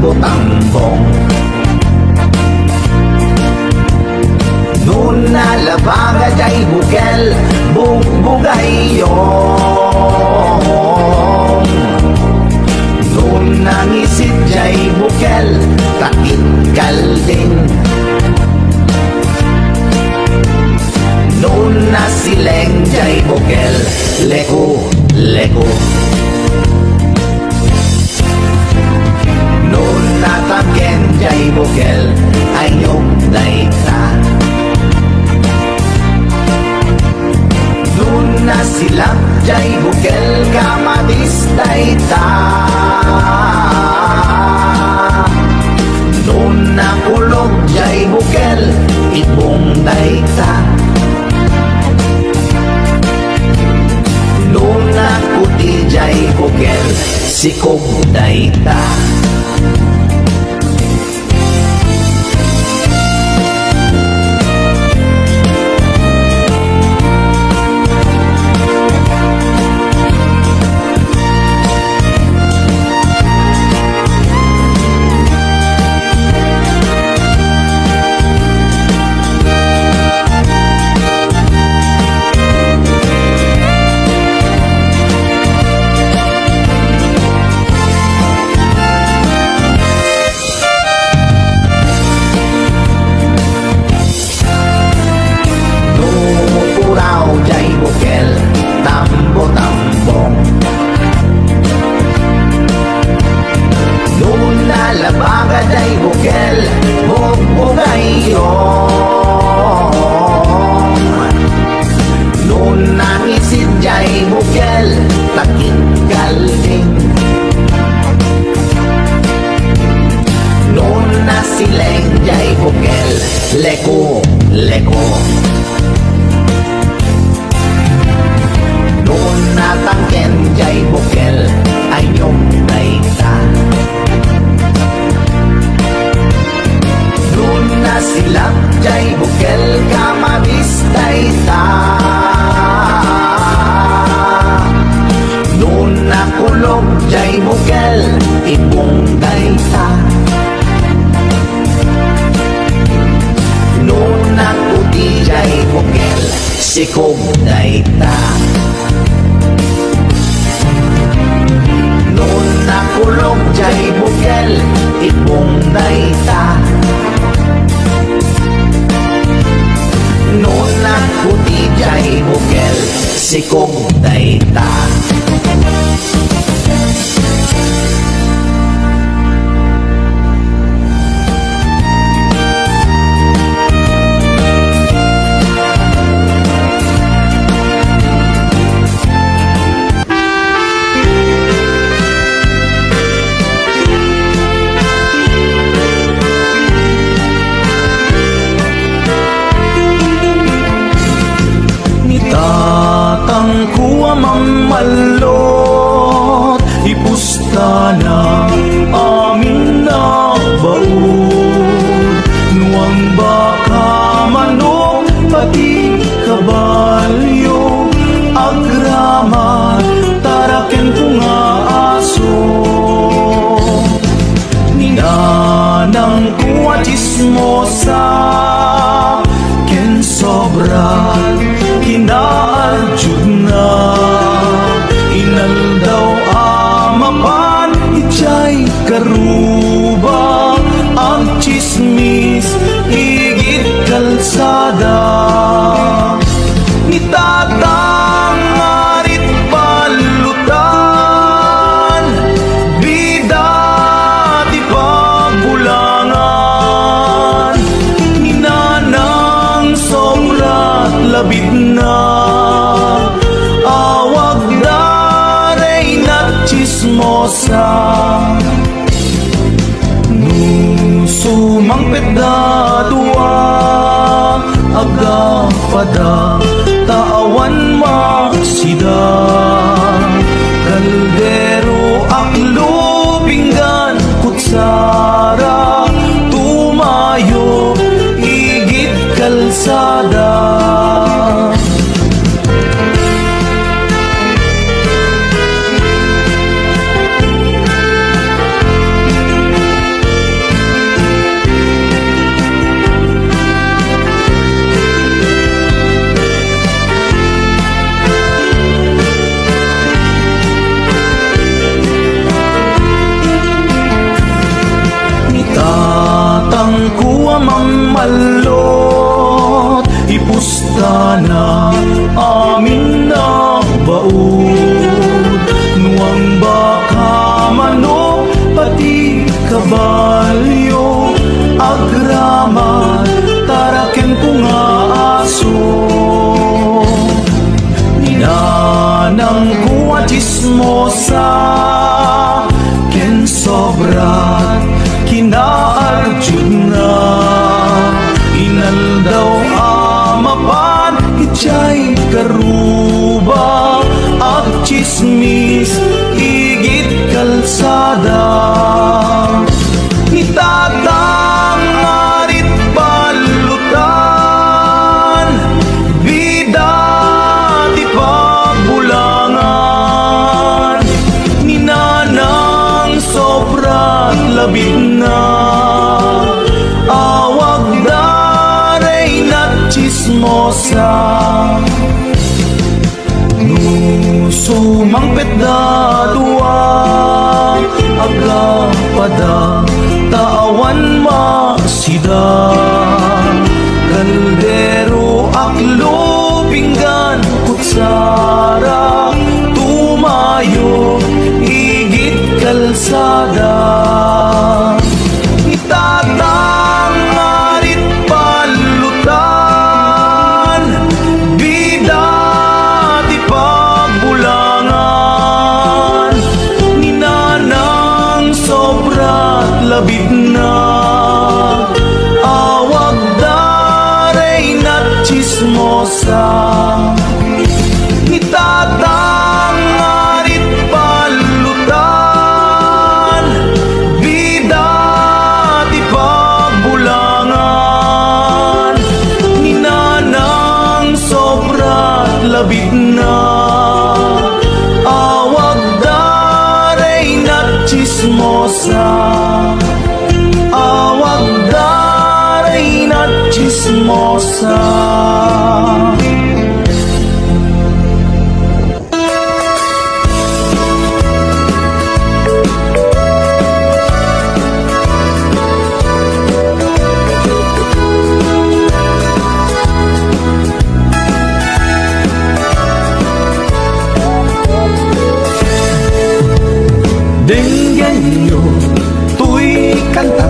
tambo-tambong. Noon nalabaga jay bukel, bugbugay yong. Noon nangisid jay bukel, kakit kalding. Noon na sileng jay bukel, leko, leko. Noon natagken jay bukel, ayong daita. Noon na silap jay bukel, kamadis daita. Noon na kulog jay bukel, ibong daita. Noon na kuti jay bukel, sikog daita. Tambo-tambong. Noon nalabaga jay bukel, bugbugay yong. Noon nangisid jay bukel, takit galing. Noon na sileng jay bukel, leko, leko. Noon natangken jay bukel, ayong daita. Noon na silap jay bukel, kamadis daita. Noon na kulog jay bukel, ibong daita. Noon na kuti jay bukel, sikog daita. Noon na kulog jay bukel, ibong daita. Noon na kuti jay bukel, sikog daita. Tatangkuwa mamalot, ipusta na amin na baon. Nuang baka manok, pati kabalyo, agrama, taraken ko nga aso. Ninanang kuwa chismosa, ken sobra kinaaljud na. Inaldaw amapan ijay karuba, ang chismis higit kalsada. Nitatang ngarit palutan, bida di pagbulangan. Ninanang sobrat labid na, awag daray na chismosa. Nusumang pedadua, aga pada taawan maksida. Kaldero aklo pinggan kutsara, tumayo higit kalsada. chismosa ken sobrat kinaarjuna inaldaw amapan ichay karuba at chismis igit kalsada nitatang marit balutan bida di pagbulangan ninanang sobrang labid na awag daray na chismosa sumangpet da dua aga pada tawan masida kaldero aklo pinggan kutsara tumayo igit kalsada itatang marit palutan bida di pagbulangan ninanang sobrat labid na awag daray na chismosa nitatang marit palutan bida di pagbulangan ninanang sobrat labid na awag daray na chismosa awag daray na chismosa. Dinggan nyo, tuy kanta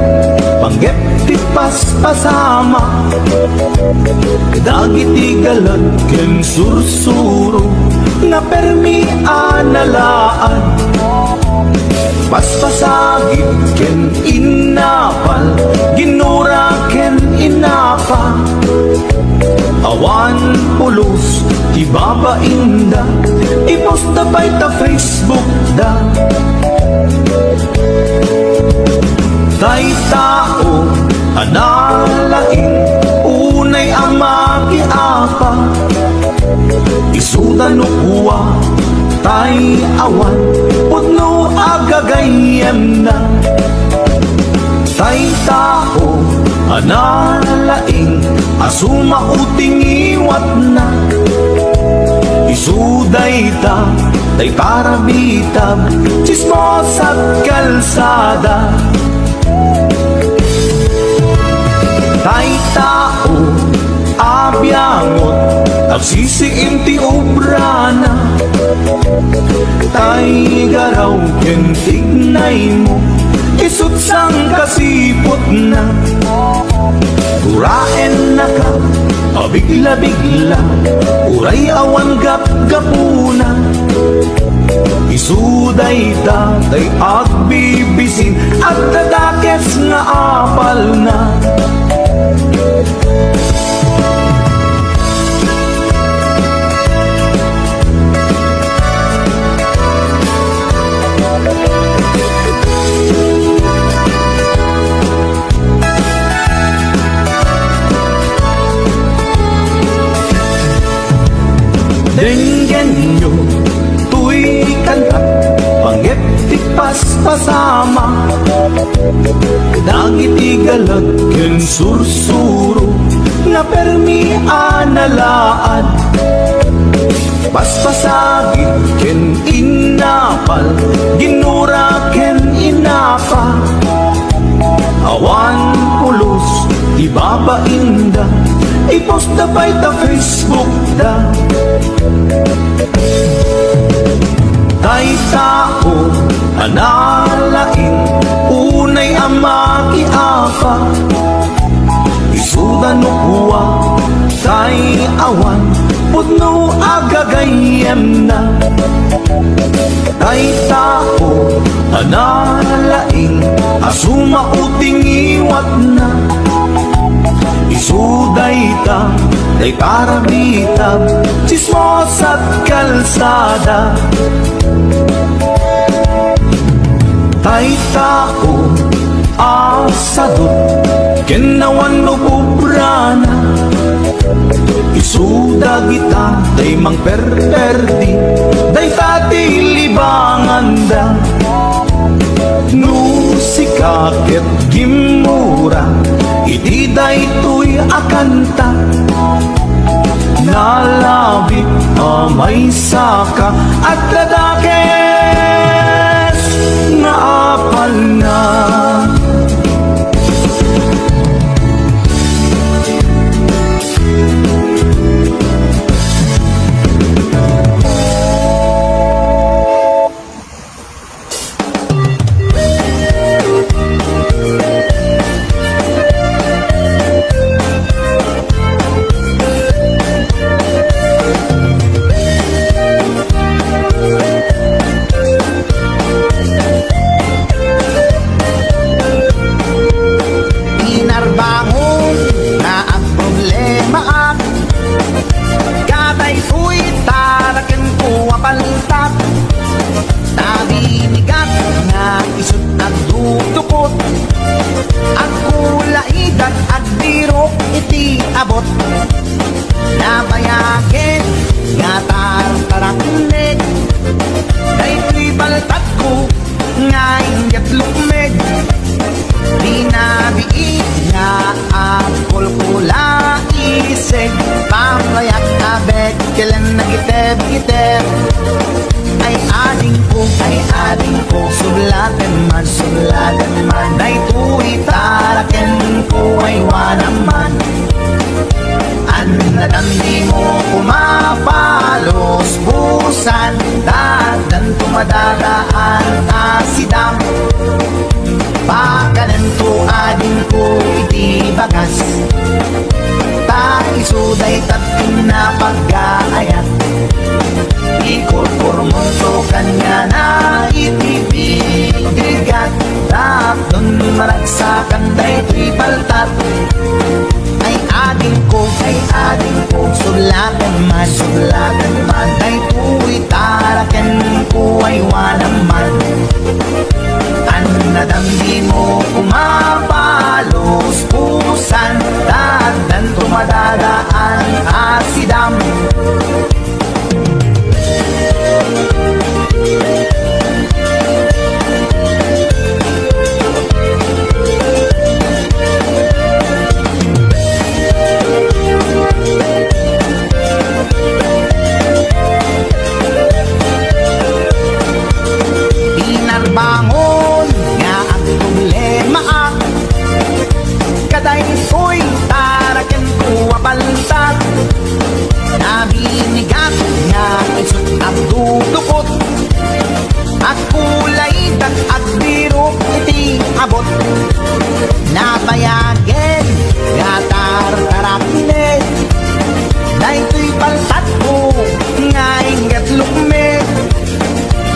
panggep ti paspasama dagiti galag ken sursuro na permi analaan paspasagid ken inapal ginura ken inapa awan pulos ibaba inda iposta by ta Facebook da tay tao analaing unay amaki apa isudan no kuwa tay awan putno agagayem na tay tao analaing asuma uting iwat na isuday ta tay parabitab chismos at kalsada tay tao abyangot agsisiim ti obrana tay garaw ken tignay mo isut sang kasipot na uraen na ka pabigla-bigla uray awan gap-gapuna isuday tatay agbibisin at tadakes nga apal na Dinggan nyo, tuy kanta panggep ti paspasama dagiti galag ken sursuro na permi analaan paspasagid ken inapal ginura ken inapa awan pulos ibaba inda iposta by ta Facebook da tay tao analaing unay amaki apa isudan no kuwa tay awan pudno agagayem na Tay tao analaing asuma uting iwat na Isuday ta, day karabita Chismos at kalsada Tay tao asadot Kinawan no bubrana Isuda kita day mang perperdi Day tati libanganda No sikakit gimura Iti day tuy akanta Nalabit amay saka At ladakes nga apal na Inarbangon na ang problema at Katay ko'y tarakan ko apaltat Nabinigat na isot at dudukot At kulaidat at birok iti abot Nabayagin nga tartarakunig Kay tuy baltat ko nga ingat lumeg Dinabiin nga at kulkula isig Pamlayak na beg kailan nagiteb-giteb Ay ading ko Sublatan man Day tuy taraken ko ay wanaman Anadami mo kumapalos busan Dadan tumadadaan asidam Pakanan ko ading ko iti bagas Taisuday tatin na pag-aayat Ikurkurmon to kanya na itibigrigat Tapon maragsakan day tripaltat Ay ading ko Sulatan man Day tuy taraken ko ay wanaman Anadamdi mo kumapalos pusan Dadan tumadadaan asidam Inarbangon nga ang problema at Kaday ko'y taraken ko apaltat Nabinigat nga isot ang dudukot At kulay at birok iti abot Nabayagin nga tartarakinig Day tuy paltat ko nga ingat lumig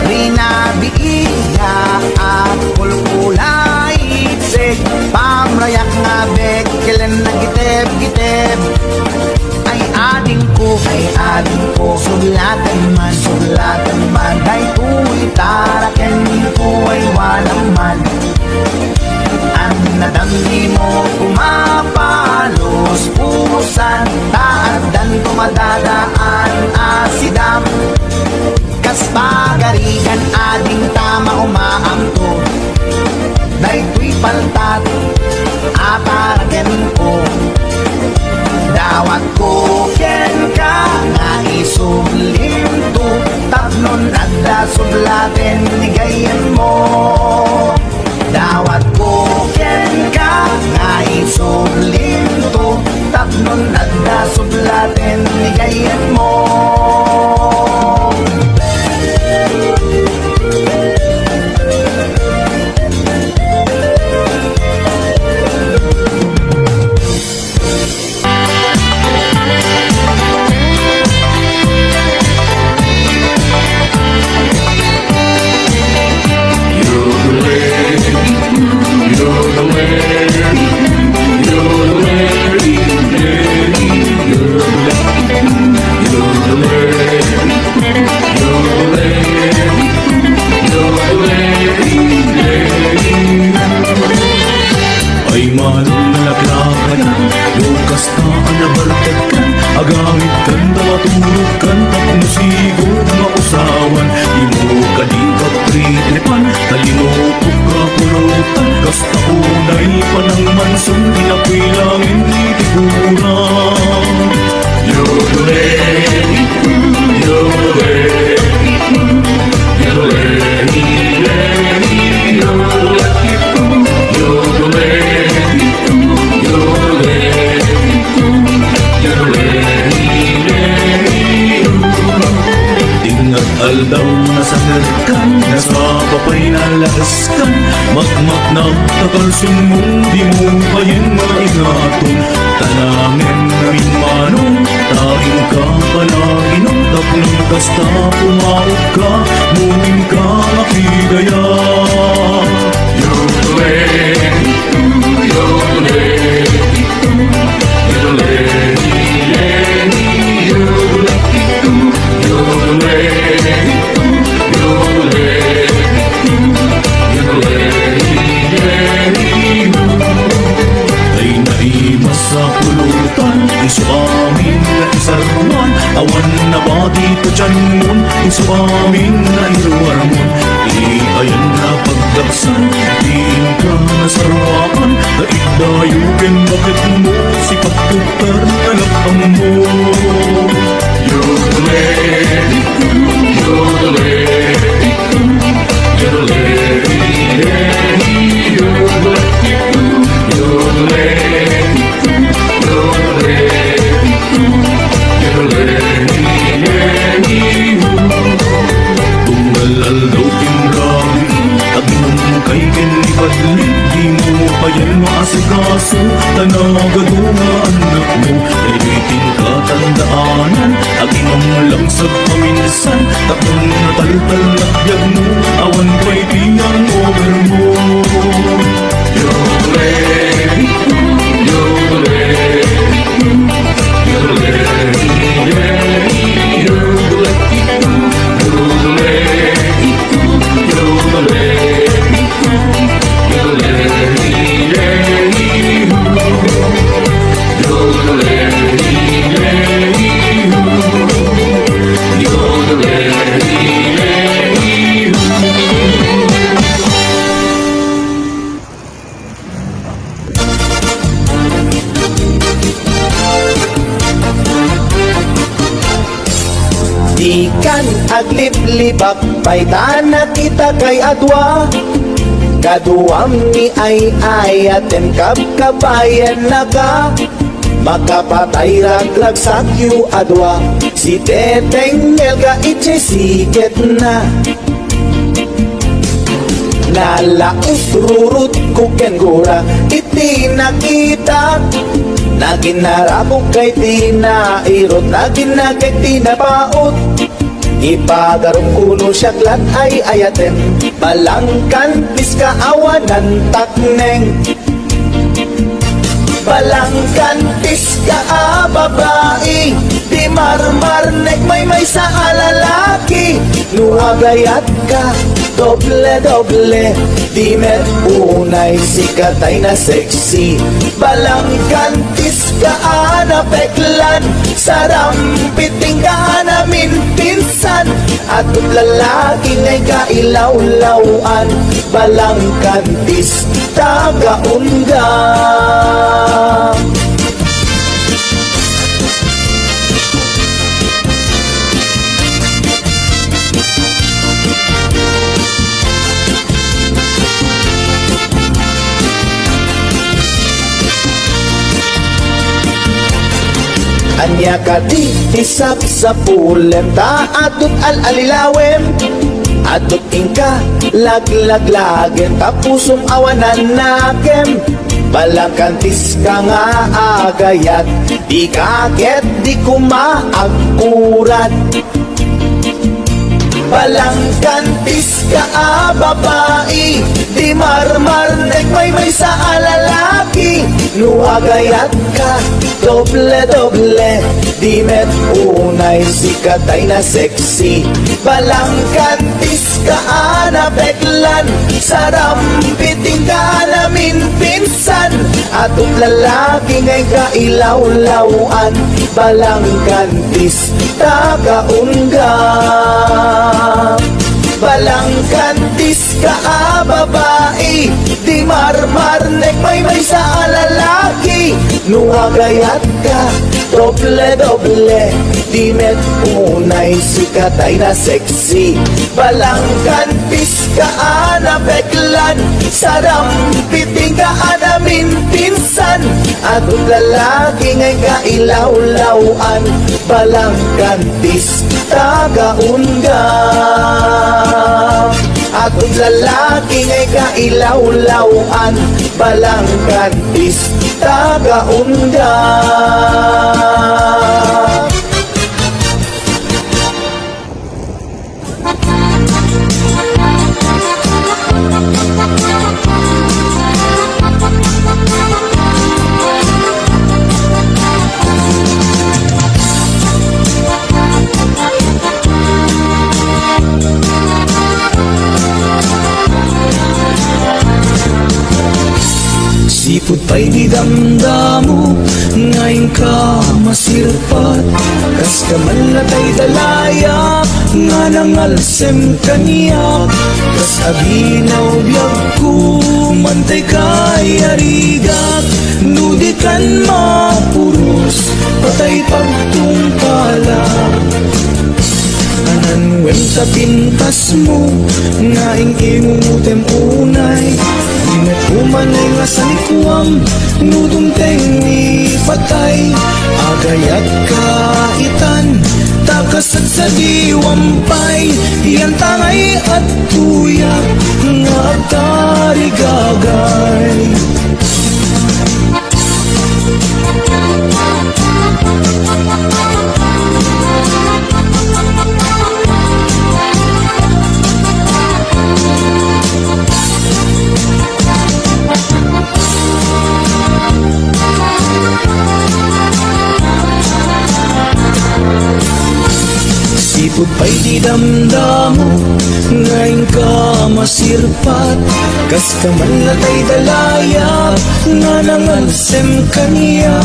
Rinabiiga at kulkulay itsig Pamrayak nga beg kailan nagiteb-giteb Ay ading ko Sublatan man Day tuy taraken ko ay wanaman Anadamdi mo kumapalos pusan Taadan tumadadaan asidam Kas pagarigan ading tama umaamto Day tuy paltat ataraken ko Dawat ko ken ka nga isublimto Tapnon at dasublaten nigayen mo Dawat ko ken ka nga isublimto Tapnon at dasublaten nigayen mo Nasa papay na laskan Makmak na takalsun mong di mo kayin maigaton Tanangin namin manong Taing ka palaginong Tapnong kasta pumaot ka Mumin ka makigaya Ay naimas sa pulutan Isu amin na isarwan Awan na ba dito dyan mon Isu amin na iruwarmon Ayan na pagdaksan Diin ka na sarwaan Daigdayukin bakit mo Si pagtukar talapang mo Yodele Yodele Yodele Tunggal daw pinrami Taginong kay kinibadli Di mo pa yan maasikaso Tanagado nga anak mo Kaibitin ka tandaanan Taginong lang sa paminsan Takong nataltal na biyag mo Awan pa'y tiyang over mo Yodele Yodele Yodele Di kan aglip-libak Paitan na kita kay adwa Kaduam ni ay-ayaten Kabkabayan na ka Makapatay raglag sa kyu adwa Si Teteng Elga itchesiket na Nalaus rurut kuken gura Iti nakita Naginarabok kay tinairot Naginagay tinapaot Ipagarong kuno siyaglat ay ayaten Balangkan piskaawanan takneng Balangkan piska babae Di marmarnek may sa alalaki Nuagayat ka doble Di met unay sikatay na sexy Balangkan piska peklan Sarampiting ka namin pinsan At lalaki ngay kailaw-lawan Balangkan piska gaunga Anya ka di isap sa pulem Ta adut al-alilawem Adut ingka laglaglagem Tapusum awanan nakem Balangkantis ka nga agayat Di kaket di kumaagkurat Balangkantis ka babae Di marmarnek may sa alalaki Nuagayat ka doble Di met unay sikatay na sexy Balangkantis ka peklan Sarampiting ka namin pinsan At lalaki ngay kailaw-lawan Balangkantis tagaunga Balangkantis ka babae Di marmarnek may sa alalaki Nuagayat ka doble Di met unay sikatay na sexy Balangkantis ka peklan Sarampiting ka namin pinsan At lalaki ngay kailaw-lawan Balangkantis tagaunga At kung lalaki ngay kailaw-lawan, balangkan is tagaunda. Sipot pa'y di damdamo, ngayon ka masirpat. Kas ka malatay dalaya, nga nangalsem kaniyak. Kas aginaw biyag ko, mantay kay arigak. Nudikan mapuros, patay pagtungkalak. Ananwen sa pintas mo, nga ingkimutem unay. Ingat umanay nga sa likuam, nudumteng ni patay. Agayat kaitan, takasat sa diwampay. Yan tangay at tuyak, nga agtarigagay. Sipot pa'y di damdamo, ngayon ka masirpat. Kas ka malatay dalaya, nga nangalsem kaniya.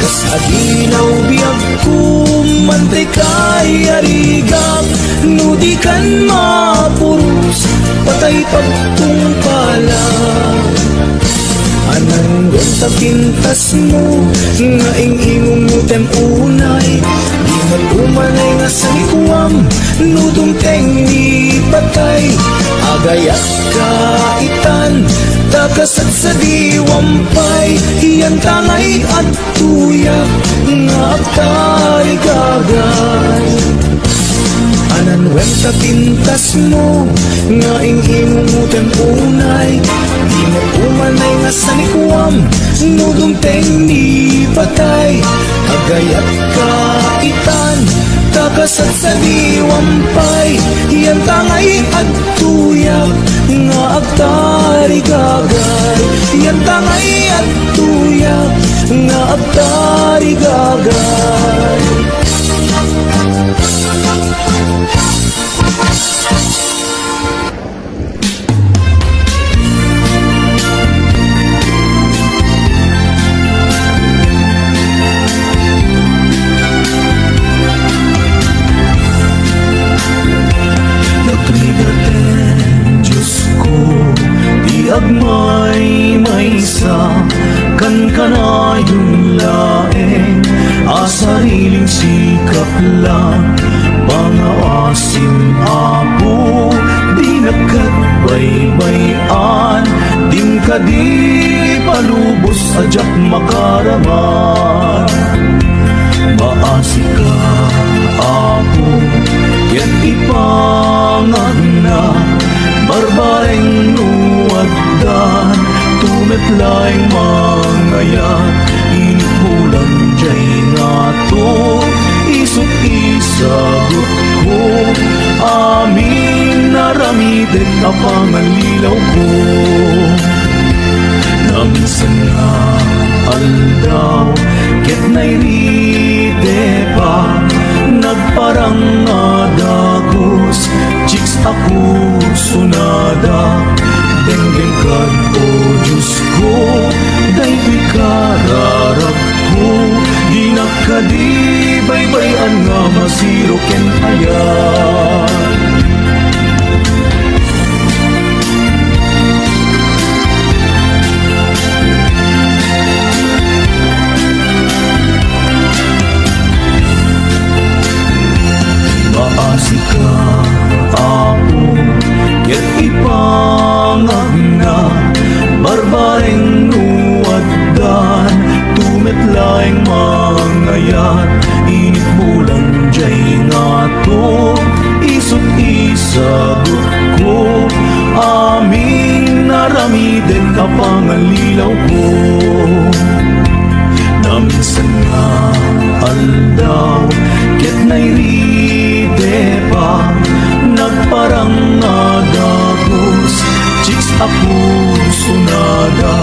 Kas aginaw biyag ko, mantay kay arigak. Nudikan mapuros, patay pagtungkalak. Ananggan sa pintas mo, nga ingingumutem unay. Di mag-umanay nga sa likuam, nudumteng ni patay. Agayat kaitan, takasat sa diwampay. Iyan tangay at tuyak, nga agtarigagay. Ananwen sa pintas mo, nga ingingumutem unay. Di mag-umanay nga sa likuam, nudumteng ni patay. Agayat kaitan, takasat sa diwampay. Iyan tangay at tuyak, nga agtarigagay. Iyan tangay at tuyak, nga agtarigagay. Agmay maysa kan kanayong laeng asariling sikap lang pangaasim apo di nagkatbaybayan dim ka di palubos ajak makaraman maasi ka apo ket ipangag na barbareng nuwagdan tumetlaing mangayat inipulang jay nga to isot isagot ko amin naramitin apanganilaw ko naminsan nga aldaw ket nairite pa nagparang adagos chicks ako sunada denggeng kan o Diyos ko dahil kararap ko di nakadibaybayan nga masiro ken ayan maasi ka apo ket ipangag na barbareng nuwagdan tumetlaing mangayat init bulan jay nga to kapangalilaw ko na minsan nga aldaw ket nairide pa nagparang nagagos chicks ako sunada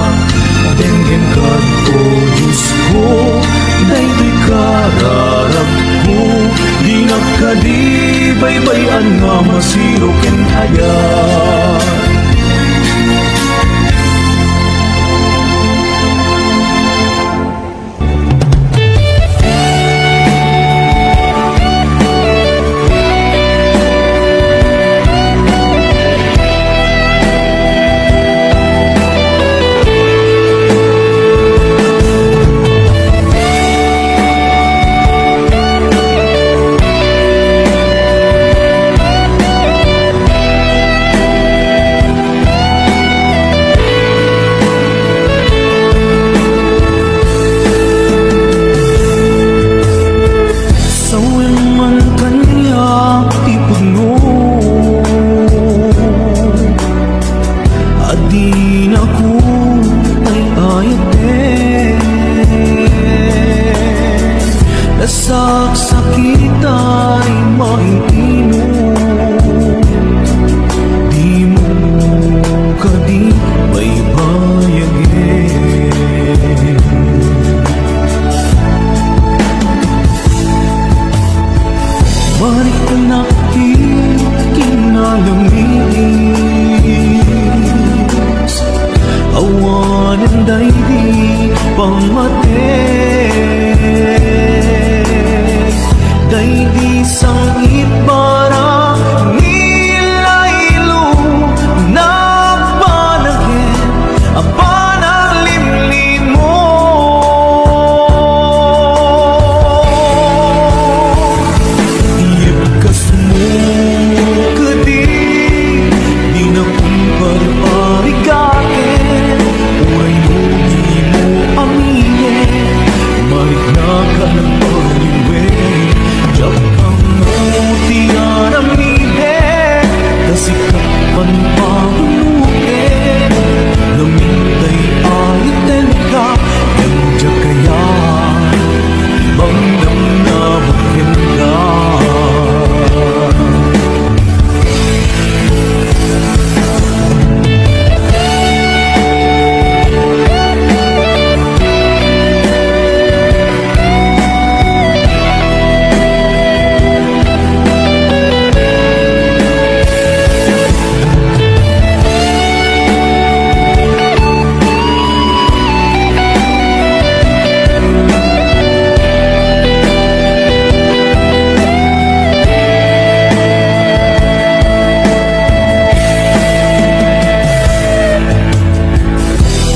dengen kad ko Diyos ko daytoy kararag ko di nagkadibaybayan nga masiro ken ayat. Sakita'y maiinom di mo kadi baybayagin balik ka na kinalamis awanan da'y di pamate dahil di sang ibara nilaylo na panagin ang panalimlim mo iyakas mo kadi di na kumparparikakin uray mo di mo aminin malik na ka ng pag-iwin jab kang mutiyan amide kasikapan pagulukin namintay ayiten ka yang jakaya ibang namnabakin ka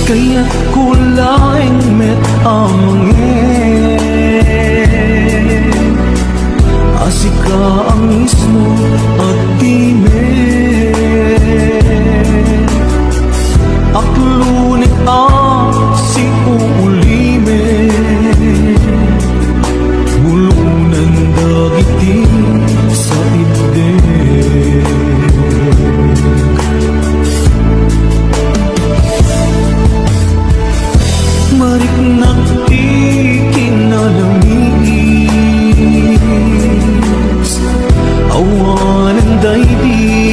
kaya't kulaing met amangin asika ang mismo at timen aklunit ang si uulimen bulunan dagitin sa ibig marik nakikinalamig awanan da'y di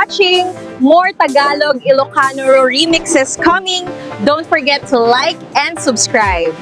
watching. More Tagalog Ilocano remixes coming. Don't forget to like and subscribe.